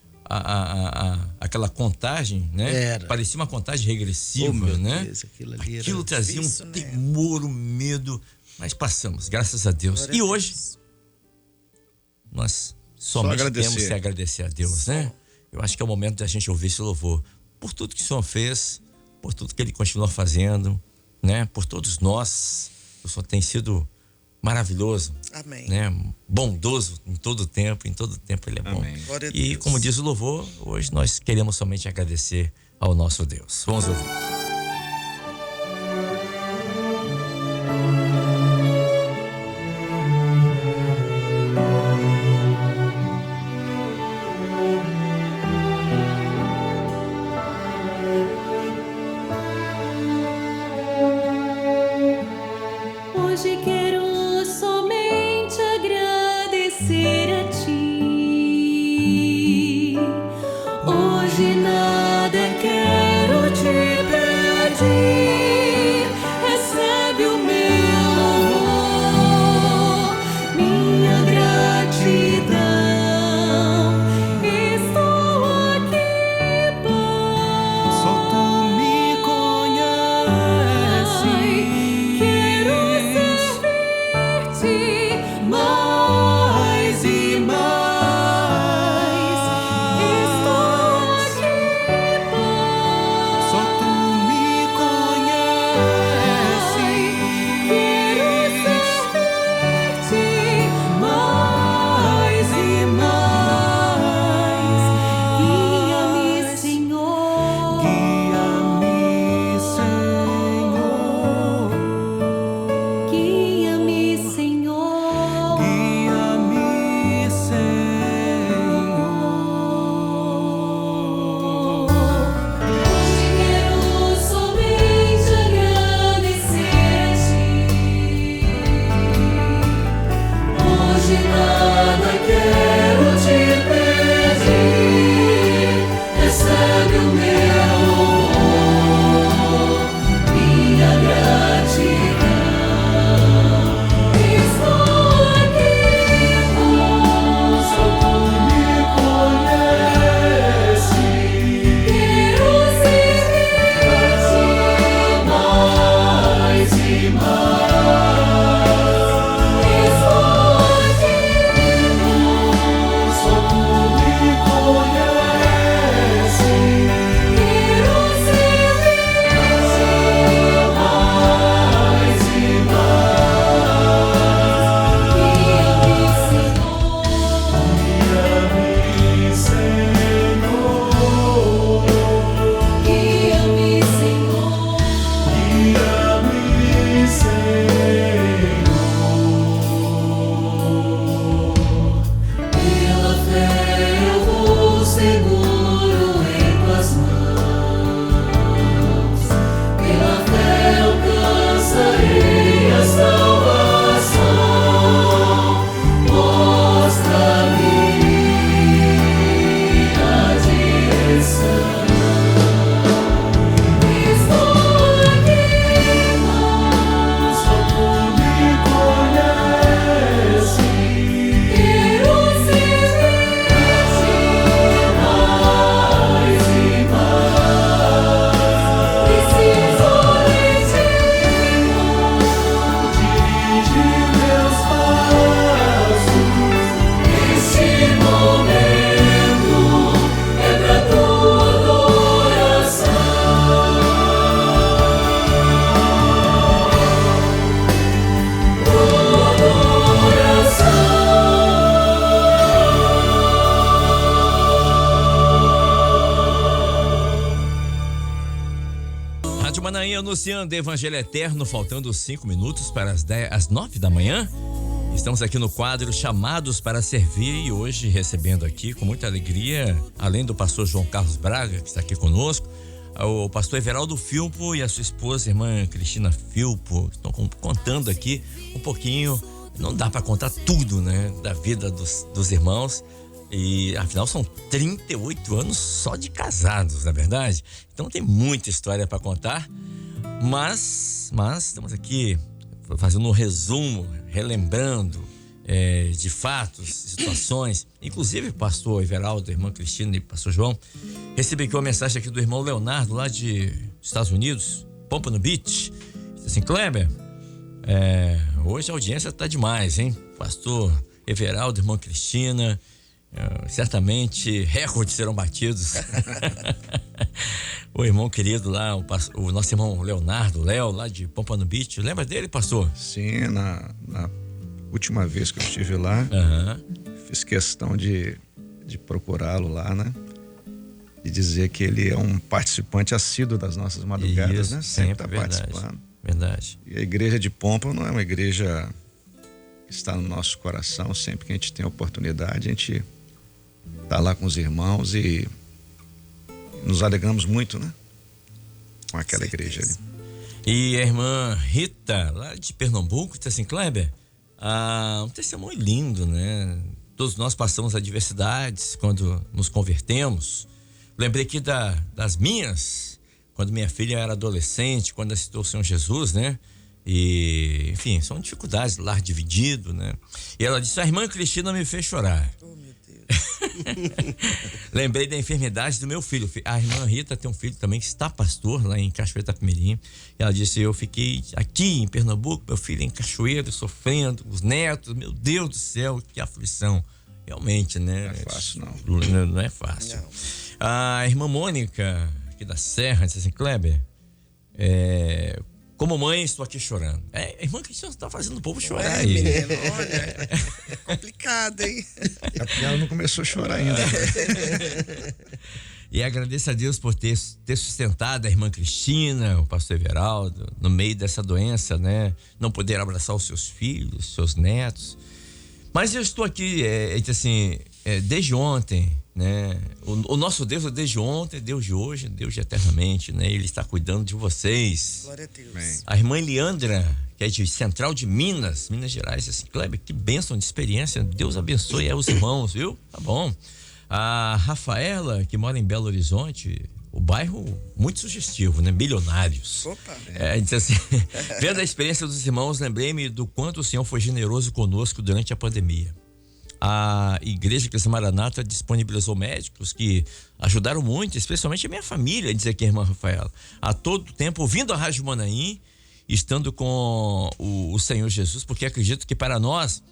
aquela contagem, né? Parecia uma contagem regressiva, né? Deus, aquilo trazia difícil, um né? temor, um medo. mas passamos, graças a Deus. Glória E a hoje Deus. nós somente agradecer. temos que agradecer a Deus, né? Eu acho que é o momento da gente ouvir esse louvor por tudo que o Senhor fez, por tudo que Ele continua fazendo, né? Por todos nós. O Senhor tem sido maravilhoso, Amém. né? Bondoso em todo tempo Ele é bom. Amém. Glória a E Deus. como diz o louvor, hoje nós queremos somente agradecer ao nosso Deus. Vamos ouvir. Hoje quero somente agradecer a ti. Hoje nada quero te pedir. Recebe o meu louvor, minha gratidão. Estou aqui, Pai. Só tu me conheces. Quero servir-te mais e mais. Estou aqui, Pai. Só tu me conheces. Quero servir-te mais e mais. Guia-me, Senhor. Guia-me, Senhor. Guia-me, Senhor. Guia-me, Senhor. Hoje quero somente agradecer a ti. Hoje nada quero te pedir. Recebe o meu louvor, minha gratidão. Estou aqui, Pai. Só tu me conheces. Quero servir-te mais e mais. Estou aqui, Pai. Só tu me conheces. Quero servir-te mais e mais. Guia-me, Senhor. Guia-me, Senhor. Guia-me, Senhor. Pela fé eu vou seguro em tuas mãos. Pela fé alcançarei a salvação. Mostra-me a direção. Estou aqui, Pai. Só tu me conheces. Quero servir-te mais e mais. Preciso de ti, Dirige meus passos. Este momento é pra tua adoração. Tua Rádio Manaim anunciando Evangelho Eterno, faltando 5 minutos para as 9 da manhã. Estamos aqui no quadro Chamados para Servir e hoje recebendo aqui com muita alegria, além do pastor João Carlos Braga, que está aqui conosco, o pastor Everaldo Filpo e a sua esposa, irmã Cristina Filpo. Estão contando aqui um pouquinho, não dá para contar tudo, né, da vida dos irmãos. E afinal são 38 anos só de casados, na verdade. Então tem muita história para contar. Mas estamos aqui fazendo um resumo, relembrando de fatos, situações. Inclusive, pastor Everaldo, irmã Cristina e pastor João, recebi aqui uma mensagem aqui do irmão Leonardo, lá de Estados Unidos, Pompano Beach. Diz assim: Kleber, hoje a audiência tá demais, hein? Pastor Everaldo, irmã Cristina, certamente recordes serão batidos. O irmão querido lá, o nosso irmão Leonardo, Léo, lá de Pompano Beach, lembra dele, pastor? Sim, na última vez que eu estive lá, fiz questão de procurá-lo lá, né? E dizer que ele é um participante assíduo das nossas madrugadas, né? Sempre está participando. Verdade. E a igreja de Pompa não é uma igreja que está no nosso coração. Sempre que a gente tem oportunidade, a gente está lá com os irmãos e nos alegramos muito, né? Com aquela igreja ali. E a irmã Rita, lá de Pernambuco, disse assim, Kleber, um testemunho lindo, né? Todos nós passamos adversidades quando nos convertemos. Lembrei aqui das minhas, quando minha filha era adolescente, quando aceitou o Senhor Jesus, né? E, enfim, são dificuldades, lar dividido, né? E ela disse, a irmã Cristina me fez chorar. Oh, meu Deus. Lembrei da enfermidade do meu filho. A irmã Rita tem um filho também que está pastor lá em Cachoeira Itapemirim. E ela disse, eu fiquei aqui em Pernambuco, meu filho em Cachoeira, sofrendo, os netos, meu Deus do céu, que aflição. Realmente, né? Não é fácil, não. Não é fácil. Não. A irmã Mônica, aqui da Serra, disse assim, Kleber, como mãe, estou aqui chorando. A irmã Cristina está fazendo o povo chorar aí. Menino, olha, complicado, hein? É porque ela não começou a chorar ainda. E agradeço a Deus por ter sustentado a irmã Cristina, o pastor Everaldo, no meio dessa doença, né? Não poder abraçar os seus filhos, seus netos. Mas eu estou aqui, desde ontem, né? O nosso Deus é desde ontem, Deus de hoje, Deus de eternamente, né? Ele está cuidando de vocês. Glória a Deus. Bem. A irmã Leandra, que é de Central de Minas Gerais, disse assim, Kleber, que bênção de experiência, Deus abençoe os irmãos, viu? Tá bom. A Rafaela, que mora em Belo Horizonte, o bairro muito sugestivo, né? Milionários. Opa. Diz assim, vendo a experiência dos irmãos, lembrei-me do quanto o Senhor foi generoso conosco durante a pandemia. A Igreja Cristã Maranata disponibilizou médicos que ajudaram muito, especialmente a minha família, diz aqui a irmã Rafaela, a todo tempo ouvindo a Rádio Manaim, estando com o Senhor Jesus, porque acredito que para nós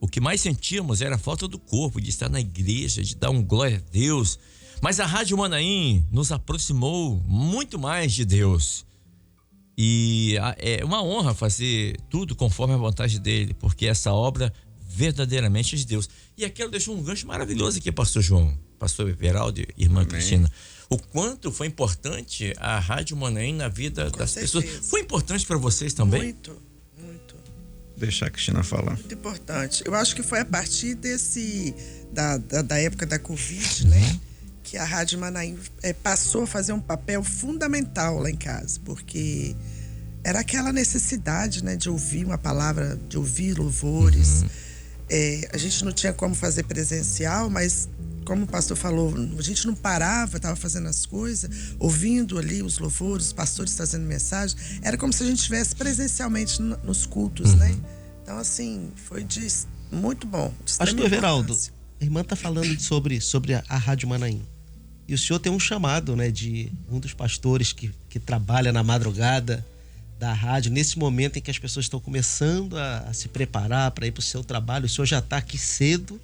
o que mais sentíamos era a falta do corpo, de estar na igreja, de dar glória a Deus. Mas a Rádio Manaim nos aproximou muito mais de Deus. E é uma honra fazer tudo conforme a vontade dele, porque essa obra verdadeiramente é de Deus. E aqui eu deixo um gancho maravilhoso aqui, pastor João, pastor Everaldo e irmã Cristina. O quanto foi importante a Rádio Manaim na vida das pessoas. Foi importante para vocês também? Muito. Deixar a Cristina falar. Muito importante. Eu acho que foi a partir da época da Covid, né? Que a Rádio Manaim passou a fazer um papel fundamental lá em casa, porque era aquela necessidade, né, de ouvir uma palavra, de ouvir louvores. A gente não tinha como fazer presencial, mas como o pastor falou, a gente não parava, estava fazendo as coisas, ouvindo ali os louvores, os pastores trazendo mensagem. Era como se a gente estivesse presencialmente nos cultos, né? Então, assim, foi muito bom. Pastor Everaldo, a irmã está falando sobre a Rádio Manaim. E o senhor tem um chamado, né, de um dos pastores que trabalha na madrugada da rádio, nesse momento em que as pessoas estão começando a se preparar para ir para o seu trabalho. O senhor já está aqui cedo,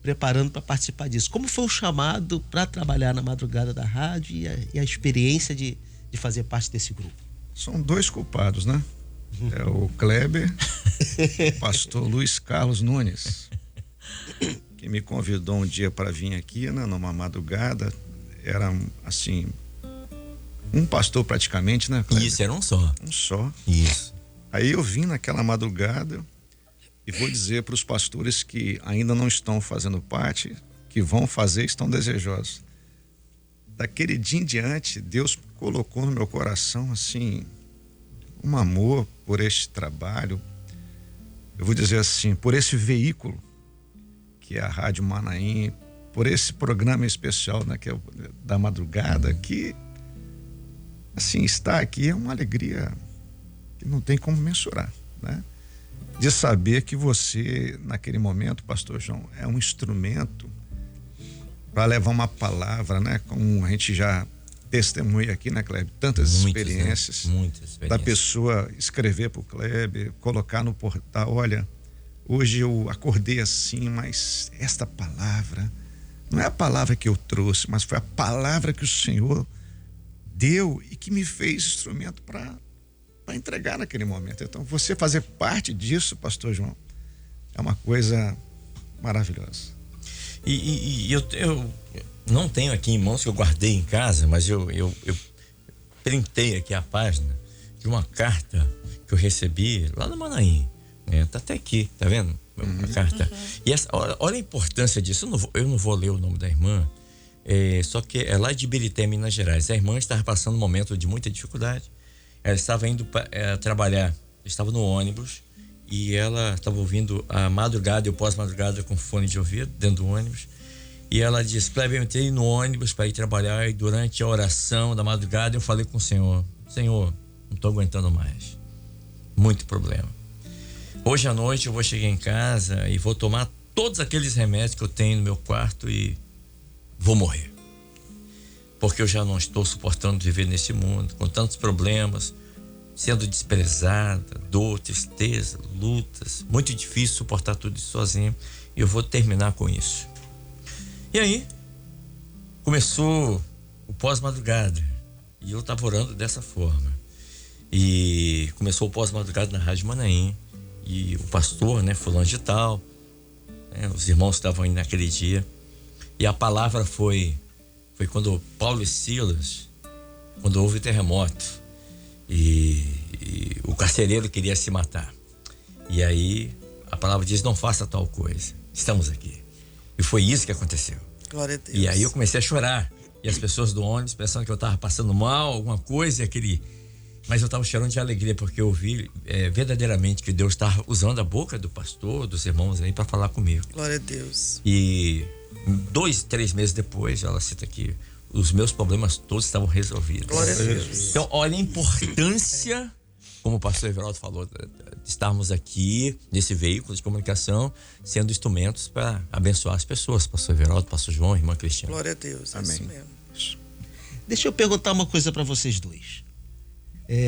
preparando para participar disso. Como foi o chamado para trabalhar na madrugada da rádio e a experiência de fazer parte desse grupo? São dois culpados, né? É o Kleber, o pastor Luiz Carlos Nunes, que me convidou um dia para vir aqui, né, numa madrugada. Era assim, um pastor praticamente, né, Kleber? Isso, era um só. Um só. Isso. Aí eu vim naquela madrugada e vou dizer para os pastores que ainda não estão fazendo parte, que vão fazer, estão desejosos. Daquele dia em diante, Deus colocou no meu coração, assim, um amor por este trabalho. Eu vou dizer assim, por esse veículo que é a Rádio Manaim, por esse programa especial, né, que é da madrugada, que assim, estar aqui é uma alegria que não tem como mensurar, né? De saber que você, naquele momento, pastor João, é um instrumento para levar uma palavra, né? Como a gente já testemunha aqui, né, Kleber? Tantas experiências. Muitas experiências. Da pessoa escrever para o Kleber, colocar no portal, olha, hoje eu acordei assim, mas esta palavra, não é a palavra que eu trouxe, mas foi a palavra que o Senhor deu e que me fez instrumento para entregar naquele momento. Então, você fazer parte disso, pastor João, é uma coisa maravilhosa. E eu não tenho aqui em mãos, que eu guardei em casa, mas eu printei aqui a página de uma carta que eu recebi lá no Manaim. Tá até aqui, tá vendo? Uma carta. E essa, olha a importância disso. Eu não vou ler o nome da irmã, só que é lá de Ibirité, Minas Gerais. A irmã estava passando um momento de muita dificuldade. Ela estava indo trabalhar, estava no ônibus e ela estava ouvindo a madrugada e o pós-madrugada com fone de ouvido dentro do ônibus. E ela disse: Kleber, eu entrei no ônibus para ir trabalhar e durante a oração da madrugada eu falei com o Senhor: Senhor, não estou aguentando mais. Muito problema. Hoje à noite eu vou chegar em casa e vou tomar todos aqueles remédios que eu tenho no meu quarto e vou morrer. Porque eu já não estou suportando viver nesse mundo, com tantos problemas, sendo desprezada, dor, tristeza, lutas. Muito difícil suportar tudo isso sozinho. E eu vou terminar com isso. E aí, começou o pós-madrugada. E eu estava orando dessa forma. E começou o pós-madrugada na Rádio Manaim. E o pastor, fulano de tal, os irmãos estavam indo naquele dia. E a palavra foi quando Paulo e Silas, quando houve terremoto, e o carcereiro queria se matar. E aí a palavra diz: não faça tal coisa, estamos aqui. E foi isso que aconteceu. Glória a Deus. E aí eu comecei a chorar. E as pessoas do ônibus pensando que eu estava passando mal, alguma coisa, mas eu estava chorando de alegria, porque eu vi verdadeiramente que Deus estava usando a boca do pastor, dos irmãos aí, para falar comigo. Glória a Deus. E 2, 3 meses depois, ela cita aqui, os meus problemas todos estavam resolvidos. Glória a Deus. Então, olha a importância, como o pastor Everaldo falou, de estarmos aqui nesse veículo de comunicação, sendo instrumentos para abençoar as pessoas. Pastor Everaldo, pastor João, irmã Cristina. Glória a Deus. Amém. É isso mesmo. Deixa eu perguntar uma coisa para vocês dois.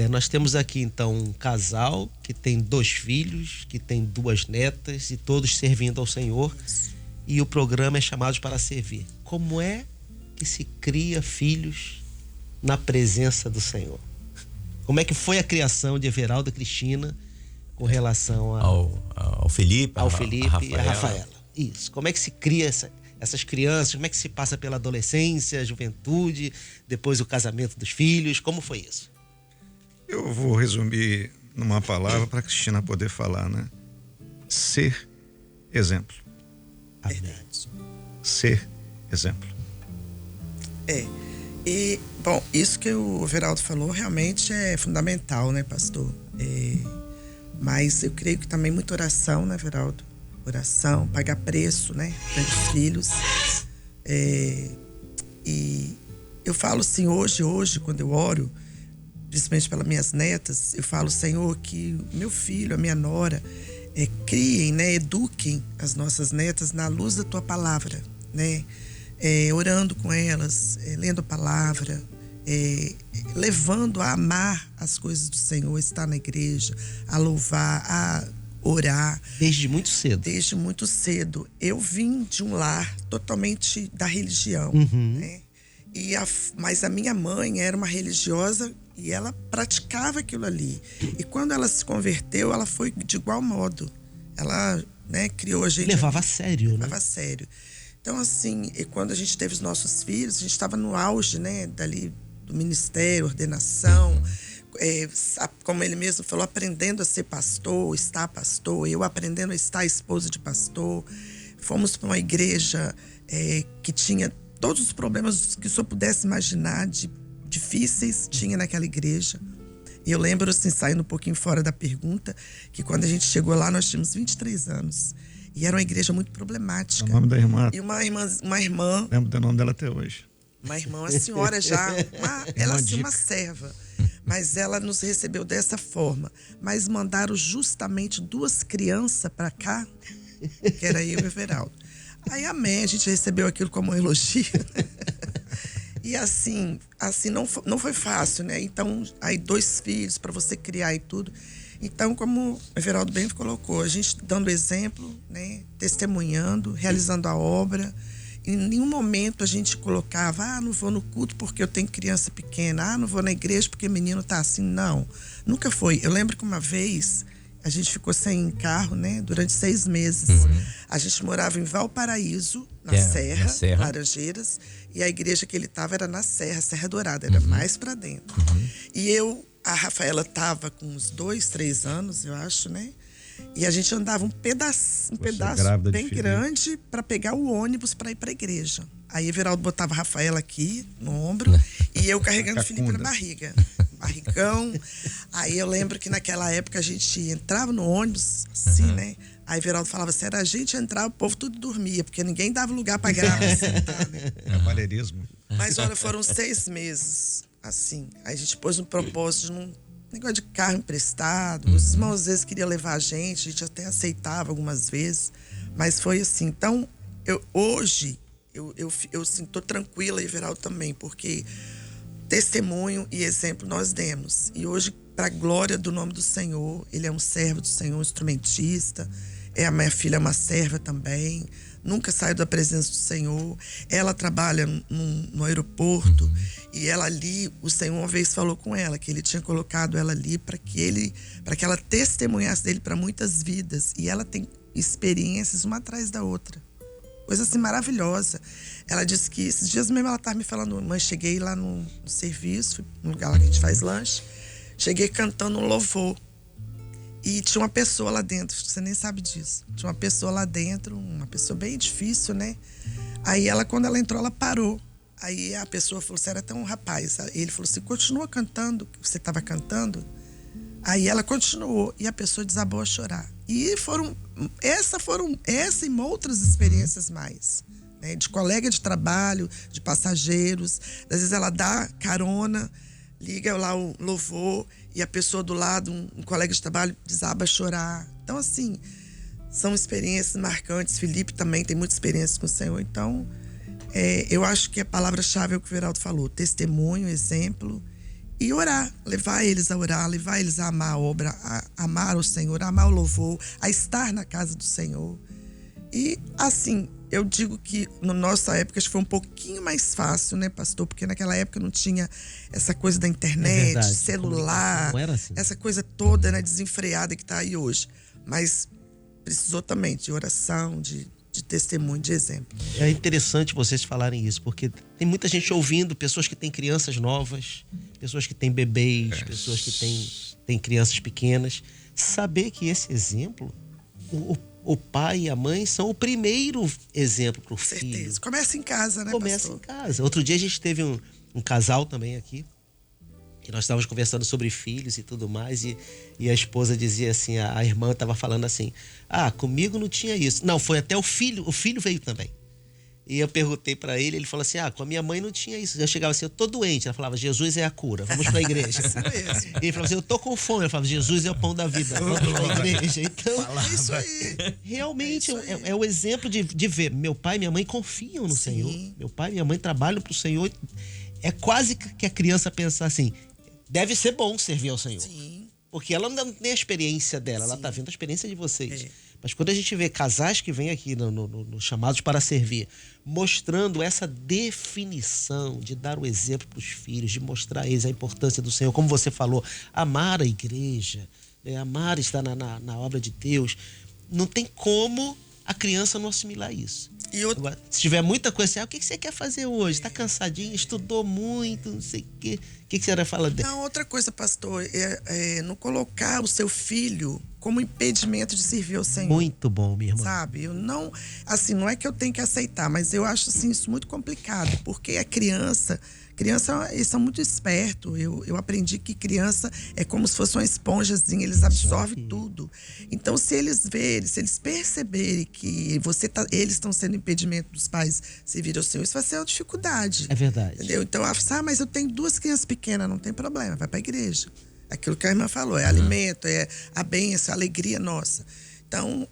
Nós temos aqui então um casal que tem 2 filhos, que tem 2 netas e todos servindo ao Senhor, e o programa é Chamados para Servir. Como é que se cria filhos na presença do Senhor? Como é que foi a criação de Everaldo e Cristina com relação ao Felipe, e a Rafaela? Isso. Como é que se cria essas crianças? Como é que se passa pela adolescência, juventude, depois o casamento dos filhos? Como foi isso? Eu vou resumir numa palavra para a Cristina poder falar, né? Ser exemplo. Verdade. Ser exemplo. E, bom, isso que o Everaldo falou realmente é fundamental, né, pastor? Mas eu creio que também muita oração, né, Everaldo? Oração, pagar preço, né, pelos filhos. E eu falo assim, hoje, quando eu oro, principalmente pelas minhas netas, eu falo: Senhor, que o meu filho, a minha nora, criem, né, eduquem as nossas netas na luz da tua palavra, né? Orando com elas, lendo a palavra, levando a amar as coisas do Senhor, estar na igreja, a louvar, a orar. Desde muito cedo. Desde muito cedo. Eu vim de um lar totalmente da religião, né? Mas a minha mãe era uma religiosa e ela praticava aquilo ali. E quando ela se converteu, ela foi de igual modo. Ela, né, criou a gente... Levava a sério, Levava a sério. Então, assim, e quando a gente teve os nossos filhos, a gente estava no auge, né, dali do ministério, ordenação, como ele mesmo falou, aprendendo a ser pastor, estar pastor, eu aprendendo a estar esposa de pastor. Fomos para uma igreja que tinha todos os problemas que o senhor pudesse imaginar, difíceis, tinha naquela igreja. E eu lembro, assim, saindo um pouquinho fora da pergunta, que quando a gente chegou lá, nós tínhamos 23 anos. E era uma igreja muito problemática. O nome da irmã. E uma irmã. Lembro do nome dela até hoje. Uma irmã, uma senhora já, ela assim, uma serva. Mas ela nos recebeu dessa forma. Mas mandaram justamente 2 crianças para cá, que era eu e o Everaldo. Aí, amém, a gente recebeu aquilo como um elogio. E assim não foi fácil, né? Então, aí 2 filhos para você criar e tudo. Então, como o Everaldo bem colocou, a gente dando exemplo, né? Testemunhando, realizando a obra. Em nenhum momento a gente colocava, não vou no culto porque eu tenho criança pequena, não vou na igreja porque menino tá assim. Não, nunca foi. Eu lembro que uma vez a gente ficou sem carro, né? Durante 6 meses. A gente morava em Valparaíso, na Serra, Laranjeiras, e a igreja que ele estava era na Serra Dourada, era mais para dentro. E a Rafaela tava com uns 2, 3 anos, eu acho, né? E a gente andava um pedaço bem grande para pegar o ônibus para ir para a igreja. Aí Everaldo botava a Rafaela aqui no ombro e eu carregando o Felipe na barriga. Barrigão. Aí eu lembro que naquela época a gente entrava no ônibus, assim, né? Aí Everaldo falava assim, era a gente entrar, o povo tudo dormia, porque ninguém dava lugar para grávida sentar, né? Cavalheirismo. Mas olha, foram 6 meses, assim. Aí a gente pôs um propósito de um negócio de carro emprestado. Os irmãos às vezes queriam levar a gente até aceitava algumas vezes. Mas foi assim. Então, hoje, eu sinto tranquila, Everaldo também, porque testemunho e exemplo nós demos. E hoje, para a glória do nome do Senhor, ele é um servo do Senhor, um instrumentista. A minha filha é uma serva também. Nunca saiu da presença do Senhor. Ela trabalha no aeroporto. E ela ali, o Senhor uma vez falou com ela que ele tinha colocado ela ali para que ela testemunhasse dele para muitas vidas. E ela tem experiências uma atrás da outra. Coisa assim maravilhosa. Ela disse que esses dias mesmo ela estava me falando, mãe, cheguei lá no serviço, no lugar lá que a gente faz lanche, cheguei cantando um louvor. E tinha uma pessoa lá dentro, você nem sabe disso. Tinha uma pessoa lá dentro, uma pessoa bem difícil, né? Aí quando ela entrou, ela parou. Aí a pessoa falou, você era tão um ele falou assim, continua cantando, que você estava cantando. Aí ela continuou e a pessoa desabou a chorar. E essa e outras experiências mais, né? De colega de trabalho, de passageiros. Às vezes ela dá carona, liga lá o louvor e a pessoa do lado, um colega de trabalho, desaba a chorar. Então, assim, são experiências marcantes. Felipe também tem muita experiência com o Senhor. Então, eu acho que a palavra-chave é o que o Everaldo falou. Testemunho, exemplo e orar. Levar eles a orar, levar eles a amar a obra, a amar o Senhor, a amar o louvor, a estar na casa do Senhor. E, assim, eu digo que na nossa época acho que foi um pouquinho mais fácil, né, pastor? Porque naquela época não tinha essa coisa da internet, celular, não era assim. Essa coisa toda, né, desenfreada que está aí hoje. Mas precisou também de oração, de testemunho, de exemplo. É interessante vocês falarem isso, porque tem muita gente ouvindo, pessoas que têm crianças novas, pessoas que têm bebês, pessoas que têm crianças pequenas. Saber que esse exemplo, o pai e a mãe são o primeiro exemplo para o filho. Certeza. Começa em casa, né, Começa pastor? em casa. Outro dia a gente teve um casal também aqui, que nós estávamos conversando sobre filhos e tudo mais, e a esposa dizia assim, a irmã estava falando assim, comigo não tinha isso. Não, foi até o filho veio também. E eu perguntei para ele falou assim, com a minha mãe não tinha isso. Eu chegava assim, eu tô doente. Ela falava, Jesus é a cura, vamos pra igreja. Isso mesmo. E ele falava assim, eu tô com fome. Ela falava, Jesus é o pão da vida, vamos pra igreja. Então, Isso aí. realmente É isso aí. é o exemplo de ver, meu pai e minha mãe confiam no Sim. Senhor. Meu pai e minha mãe trabalham pro Senhor. É quase que a criança pensa assim, deve ser bom servir ao Senhor. Sim. Porque ela não tem a experiência dela, ela Sim. tá vendo a experiência de vocês. É. Mas quando a gente vê casais que vêm aqui no Chamados para Servir, mostrando essa definição de dar o exemplo para os filhos, de mostrar a eles a importância do Senhor, como você falou, amar a igreja, amar estar na obra de Deus, não tem como a criança não assimilar isso. E outro, Agora, se tiver muita coisa assim, o que você quer fazer hoje? Está cansadinho, estudou muito, não sei o quê. O que você vai falar dele? não, outra coisa, pastor, não colocar o seu filho como impedimento de servir ao Senhor. Muito bom, minha irmã. Sabe? Eu não, assim, não é que eu tenho que aceitar, mas eu acho assim isso muito complicado, porque a criança, eles são muito espertos. Eu aprendi que criança é como se fosse uma esponjazinha, eles absorvem tudo. Então, se eles perceberem que eles estão sendo impedimento dos pais servirem ao Senhor, isso vai ser uma dificuldade. É verdade. Entendeu? Então, mas eu tenho 2 crianças pequenas, não tem problema, vai para a igreja. Aquilo que a irmã falou, é alimento, é a bênção, a alegria nossa. Então,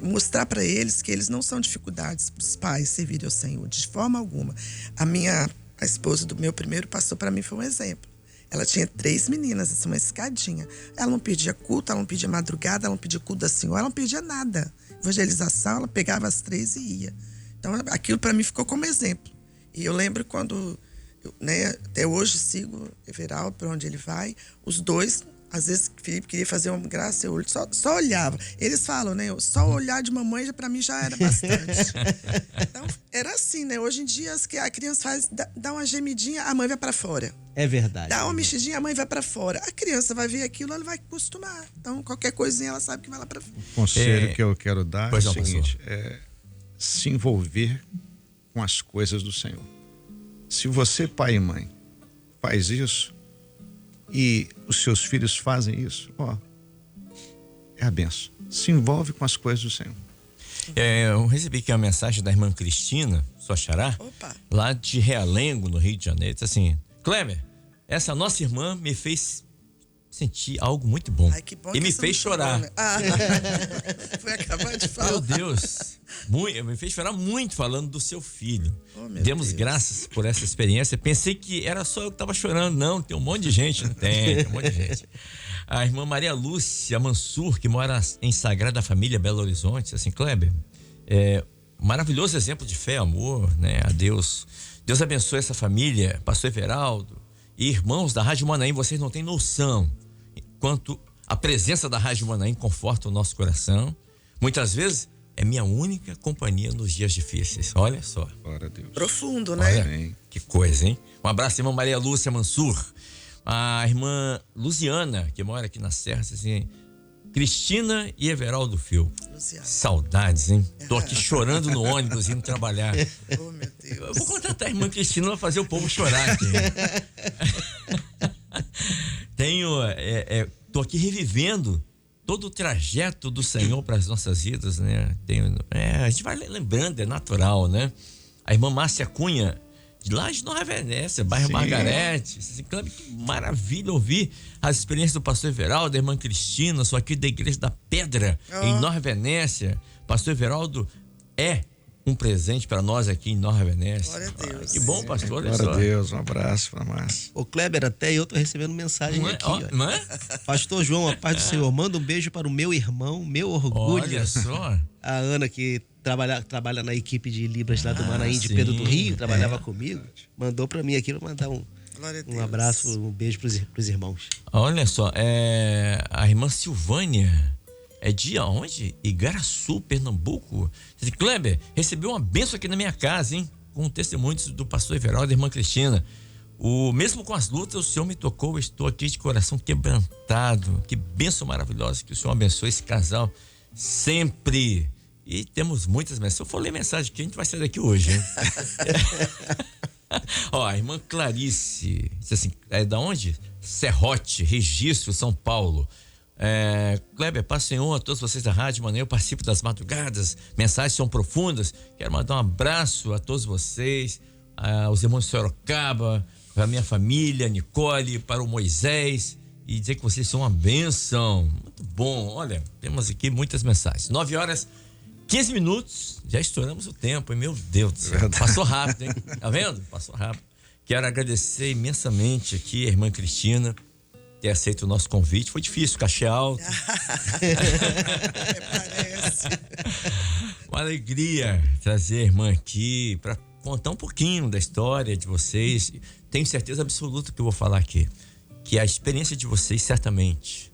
mostrar para eles que eles não são dificuldades para os pais servirem ao Senhor, de forma alguma. A minha a esposa do meu primeiro pastor, para mim foi um exemplo. Ela tinha 3 meninas, assim, uma escadinha. Ela não pedia culto, ela não pedia madrugada, ela não pedia culto da senhora, ela não pedia nada. Evangelização, ela pegava as 3 e ia. Então, aquilo para mim ficou como exemplo. E eu lembro quando, né, até hoje sigo Everaldo, para onde ele vai, os dois, às vezes, Felipe queria fazer uma graça, eu só olhava. Eles falam, né, só olhar de mamãe já para mim já era bastante. Então, era assim, né? Hoje em dia, a criança faz, dá uma gemidinha, a mãe vai para fora. É verdade. Dá uma mexidinha, a mãe vai para fora. A criança vai ver aquilo, ela vai acostumar. Então, qualquer coisinha, ela sabe que vai lá para fora. O conselho que eu quero dar é Pois o não, seguinte: é se envolver com as coisas do Senhor. Se você, pai e mãe, faz isso e os seus filhos fazem isso, é a benção. Se envolve com as coisas do Senhor. Eu recebi aqui uma mensagem da irmã Cristina, sua xará, Opa. lá de Realengo, no Rio de Janeiro. Diz assim: Kleber, essa nossa irmã me fez sentir algo muito bom. Ai, que bom E que me você fez não chorou, chorar. né? Foi acabar de falar. Meu Deus, me fez chorar muito falando do seu filho. Oh, meu Demos Deus. graças por essa experiência. Pensei que era só eu que estava chorando. Não, tem um monte de gente. Não tem um monte de gente. A irmã Maria Lúcia Mansur, que mora em Sagrada Família, Belo Horizonte, assim, Kleber, maravilhoso exemplo de fé, amor, né, a Deus. Deus abençoe essa família, pastor Everaldo e irmãos da Rádio Manaim. Vocês não têm noção quanto a presença da Rádio Manaim conforta o nosso coração. Muitas vezes é minha única companhia nos dias difíceis. Olha só. Glória a Deus. Profundo, né? Olha, Amém. que coisa, hein? Um abraço, irmã Maria Lúcia Mansur. A irmã Luziana, que mora aqui na Serra, assim, Cristina e Everaldo Fio. Luziana. Saudades, hein? Tô aqui chorando no ônibus, indo trabalhar. Oh, meu Deus. Eu vou contratar a irmã Cristina pra fazer o povo chorar aqui. Tô aqui revivendo todo o trajeto do Senhor para as nossas vidas, né? A gente vai lembrando, é natural, né? A irmã Márcia Cunha, de lá de Nova Venécia, bairro Sim. Margarete. Que maravilha ouvir as experiências do pastor Everaldo, da irmã Cristina. Sou aqui da Igreja da Pedra, em Nova Venécia. Pastor Everaldo é um presente para nós aqui em Nova Venécia. Glória a Deus. Que bom, pastor. Olha Glória só. a Deus. Um abraço para Márcia. Ô Kleber, até eu tô recebendo mensagem Não é? aqui, Ó, ó. não é? Pastor João, a paz do Senhor. Manda um beijo para o meu irmão, meu orgulho. Olha só. A Ana, que trabalha na equipe de Libras lá do Manaim, de sim. Pedro do Rio, trabalhava comigo. Mandou para mim aqui, vou mandar Glória a Deus. um abraço, um beijo pros irmãos. Olha só, a irmã Silvânia é de onde? Igaraçu, Pernambuco. Diz, Kleber, recebi uma bênção aqui na minha casa, hein? Com testemunhos do pastor Everaldo e da irmã Cristina. Mesmo com as lutas, o Senhor me tocou, eu estou aqui de coração quebrantado. Que bênção maravilhosa, que o Senhor abençoe esse casal sempre. E temos muitas mensagens. Se eu for ler mensagem aqui, a gente vai sair daqui hoje, hein? Ó, a irmã Clarice, diz assim, é da onde? Serrote, Registro, São Paulo. Kleber, paz Senhor a todos vocês da Rádio Manaim, eu participo das madrugadas, mensagens são profundas. Quero mandar um abraço a todos vocês, aos irmãos de Sorocaba, para a minha família, Nicole, para o Moisés, e dizer que vocês são uma bênção. Muito bom. Olha, temos aqui muitas mensagens. 9h15, já estouramos o tempo, hein? Meu Deus do céu. Passou rápido, hein? Tá vendo? Passou rápido. Quero agradecer imensamente aqui a irmã Cristina ter aceito o nosso convite. Foi difícil, cachê alto. Parece. Uma alegria trazer a irmã aqui para contar um pouquinho da história de vocês. Tenho certeza absoluta que eu vou falar aqui, que a experiência de vocês certamente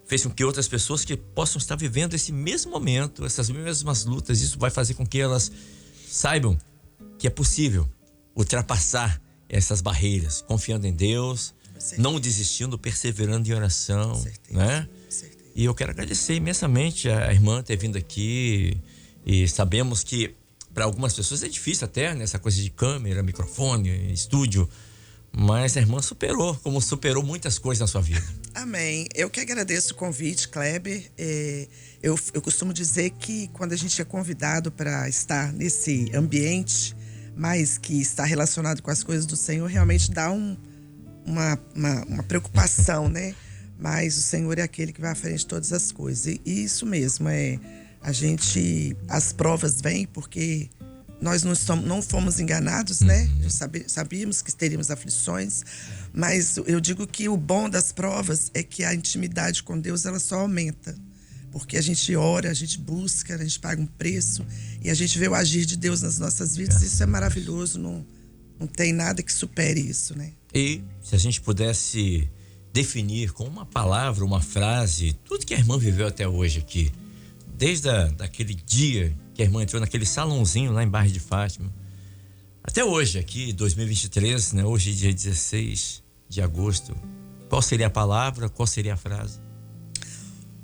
fez com que outras pessoas que possam estar vivendo esse mesmo momento, essas mesmas lutas, isso vai fazer com que elas saibam que é possível ultrapassar essas barreiras, confiando em Deus, não desistindo, perseverando em oração, certeza, né? certeza. E eu quero agradecer imensamente a irmã ter vindo aqui, e sabemos que para algumas pessoas é difícil até, né? Essa coisa de câmera, microfone, estúdio, mas a irmã superou, como superou muitas coisas na sua vida. Amém. Eu que agradeço o convite, Kleber. Eu costumo dizer que quando a gente é convidado para estar nesse ambiente, mas que está relacionado com as coisas do Senhor, realmente dá uma preocupação, né? Mas o Senhor é aquele que vai à frente de todas as coisas. E isso mesmo, as provas vêm porque nós não fomos enganados, né? Sabíamos que teríamos aflições, mas eu digo que o bom das provas é que a intimidade com Deus, ela só aumenta. Porque a gente ora, a gente busca, a gente paga um preço e a gente vê o agir de Deus nas nossas vidas. Isso é maravilhoso, não tem nada que supere isso, né? E se a gente pudesse definir com uma palavra, uma frase, tudo que a irmã viveu até hoje aqui, desde daquele dia que a irmã entrou naquele salãozinho lá em Barra de Fátima, até hoje, aqui, 2023, né? Hoje, dia 16 de agosto, qual seria a palavra, qual seria a frase?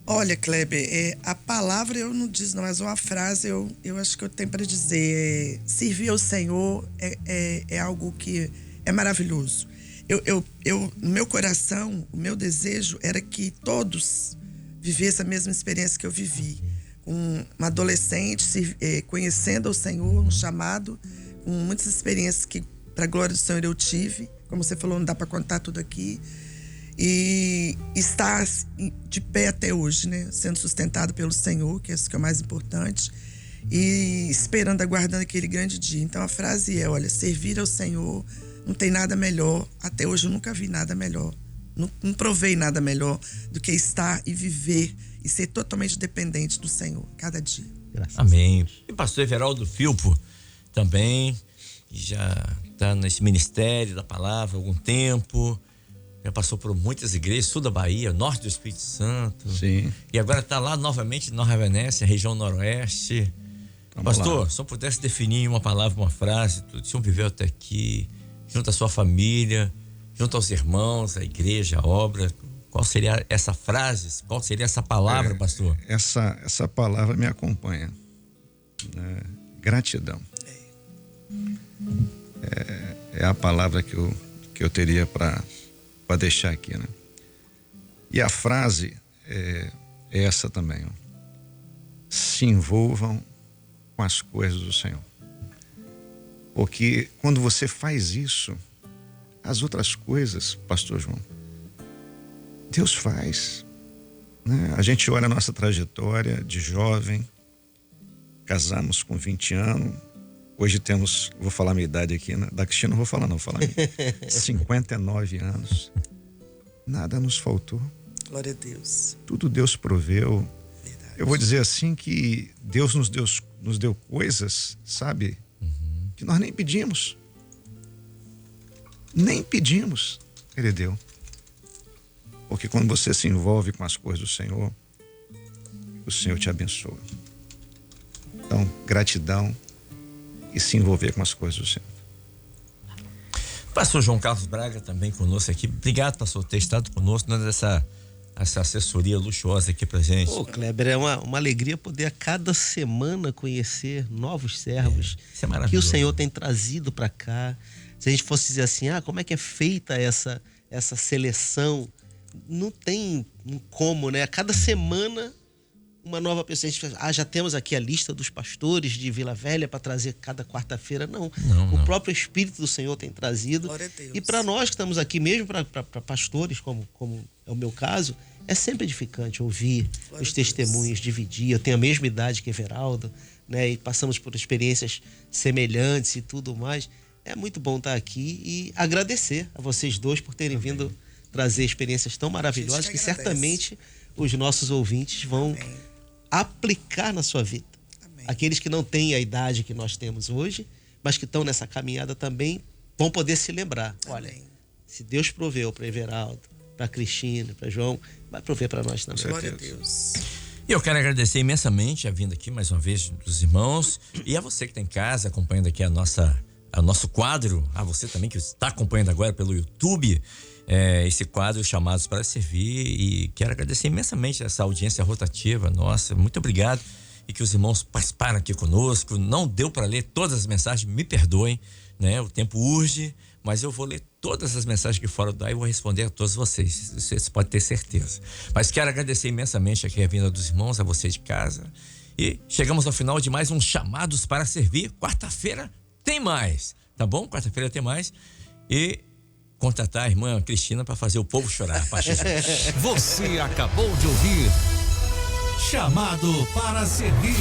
Olha, Kleber, a palavra eu não diz, não, mas uma frase eu acho que eu tenho para dizer. Servir ao Senhor é algo que é maravilhoso. No meu coração, o meu desejo era que todos vivessem a mesma experiência que eu vivi. Uma adolescente conhecendo o Senhor, um chamado, com muitas experiências que, para a glória do Senhor, eu tive. Como você falou, não dá para contar tudo aqui. E estar de pé até hoje, né? Sendo sustentado pelo Senhor, que é isso que é o mais importante, e esperando, aguardando aquele grande dia. Então a frase é, olha, servir ao Senhor, não tem nada melhor. Até hoje eu nunca vi nada melhor. Não provei nada melhor do que estar e viver e ser totalmente dependente do Senhor, cada dia. Graças Amém. E pastor Everaldo Filpo também, que já está nesse ministério da palavra há algum tempo, já passou por muitas igrejas, sul da Bahia, norte do Espírito Santo. Sim. E agora está lá novamente em Nova Venécia, região noroeste. Pastor, se eu pudesse definir em uma palavra, uma frase, tudo que o senhor viveu até aqui, junto à sua família, junto aos irmãos, à igreja, à obra, qual seria essa frase? Qual seria essa palavra, pastor? Essa palavra me acompanha. Né? Gratidão. É a palavra que eu teria para deixar aqui, né? E a frase é essa também, ó. Se envolvam com as coisas do Senhor. Porque quando você faz isso, as outras coisas, pastor João, Deus faz, né? A gente olha a nossa trajetória de jovem, casamos com 20 anos, hoje temos, vou falar a minha idade aqui, né? Da Cristina não vou falar não, vou falar 59 anos. Nada nos faltou. Glória a Deus. Tudo Deus proveu. Verdade. Eu vou dizer assim que Deus nos deu coisas, sabe, que nós nem pedimos. Nem pedimos, Ele deu. Porque quando você se envolve com as coisas do Senhor, o Senhor te abençoa. Então, gratidão e se envolver com as coisas do Senhor. Pastor João Carlos Braga também conosco aqui. Obrigado, pastor, por ter estado conosco, dando essa assessoria luxuosa aqui pra gente. Kleber, é uma alegria poder a cada semana conhecer novos servos Isso é maravilhoso. que o Senhor tem trazido para cá. Se a gente fosse dizer assim, como é que é feita essa seleção? Não tem como, né? A cada semana uma nova pessoa. A gente fala, já temos aqui a lista dos pastores de Vila Velha para trazer cada quarta-feira. Não. O próprio Espírito do Senhor tem trazido. Glória a Deus. E para nós que estamos aqui, mesmo para pastores, como é o meu caso, é sempre edificante ouvir Glória os a Deus. testemunhos, dividir. Eu tenho a mesma idade que Everaldo, né? E passamos por experiências semelhantes e tudo mais. É muito bom estar aqui e agradecer a vocês dois por terem vindo trazer experiências tão maravilhosas que agradece. certamente os nossos ouvintes vão Amém. aplicar na sua vida. Amém. Aqueles que não têm a idade que nós temos hoje, mas que estão nessa caminhada também, vão poder se lembrar. Olha, Amém. se Deus proveu para Everaldo, para Cristina, para João, vai prover para nós também. Glória a Deus. E eu quero agradecer imensamente a vinda aqui mais uma vez dos irmãos e a você que está em casa acompanhando aqui o nosso quadro, a você também que está acompanhando agora pelo YouTube, esse quadro Chamados para Servir, e quero agradecer imensamente essa audiência rotativa nossa, muito obrigado, e que os irmãos participaram aqui conosco. Não deu para ler todas as mensagens, me perdoem, né? O tempo urge, mas eu vou ler todas as mensagens que foram daí e vou responder a todos vocês, vocês podem ter certeza. Mas quero agradecer imensamente aqui a vinda dos irmãos, a você de casa, e chegamos ao final de mais um Chamados para Servir. Quarta-feira tem mais, tá bom? Quarta-feira tem mais, e contratar a irmã Cristina para fazer o povo chorar a partir de hoje. Você acabou de ouvir Chamado para Servir.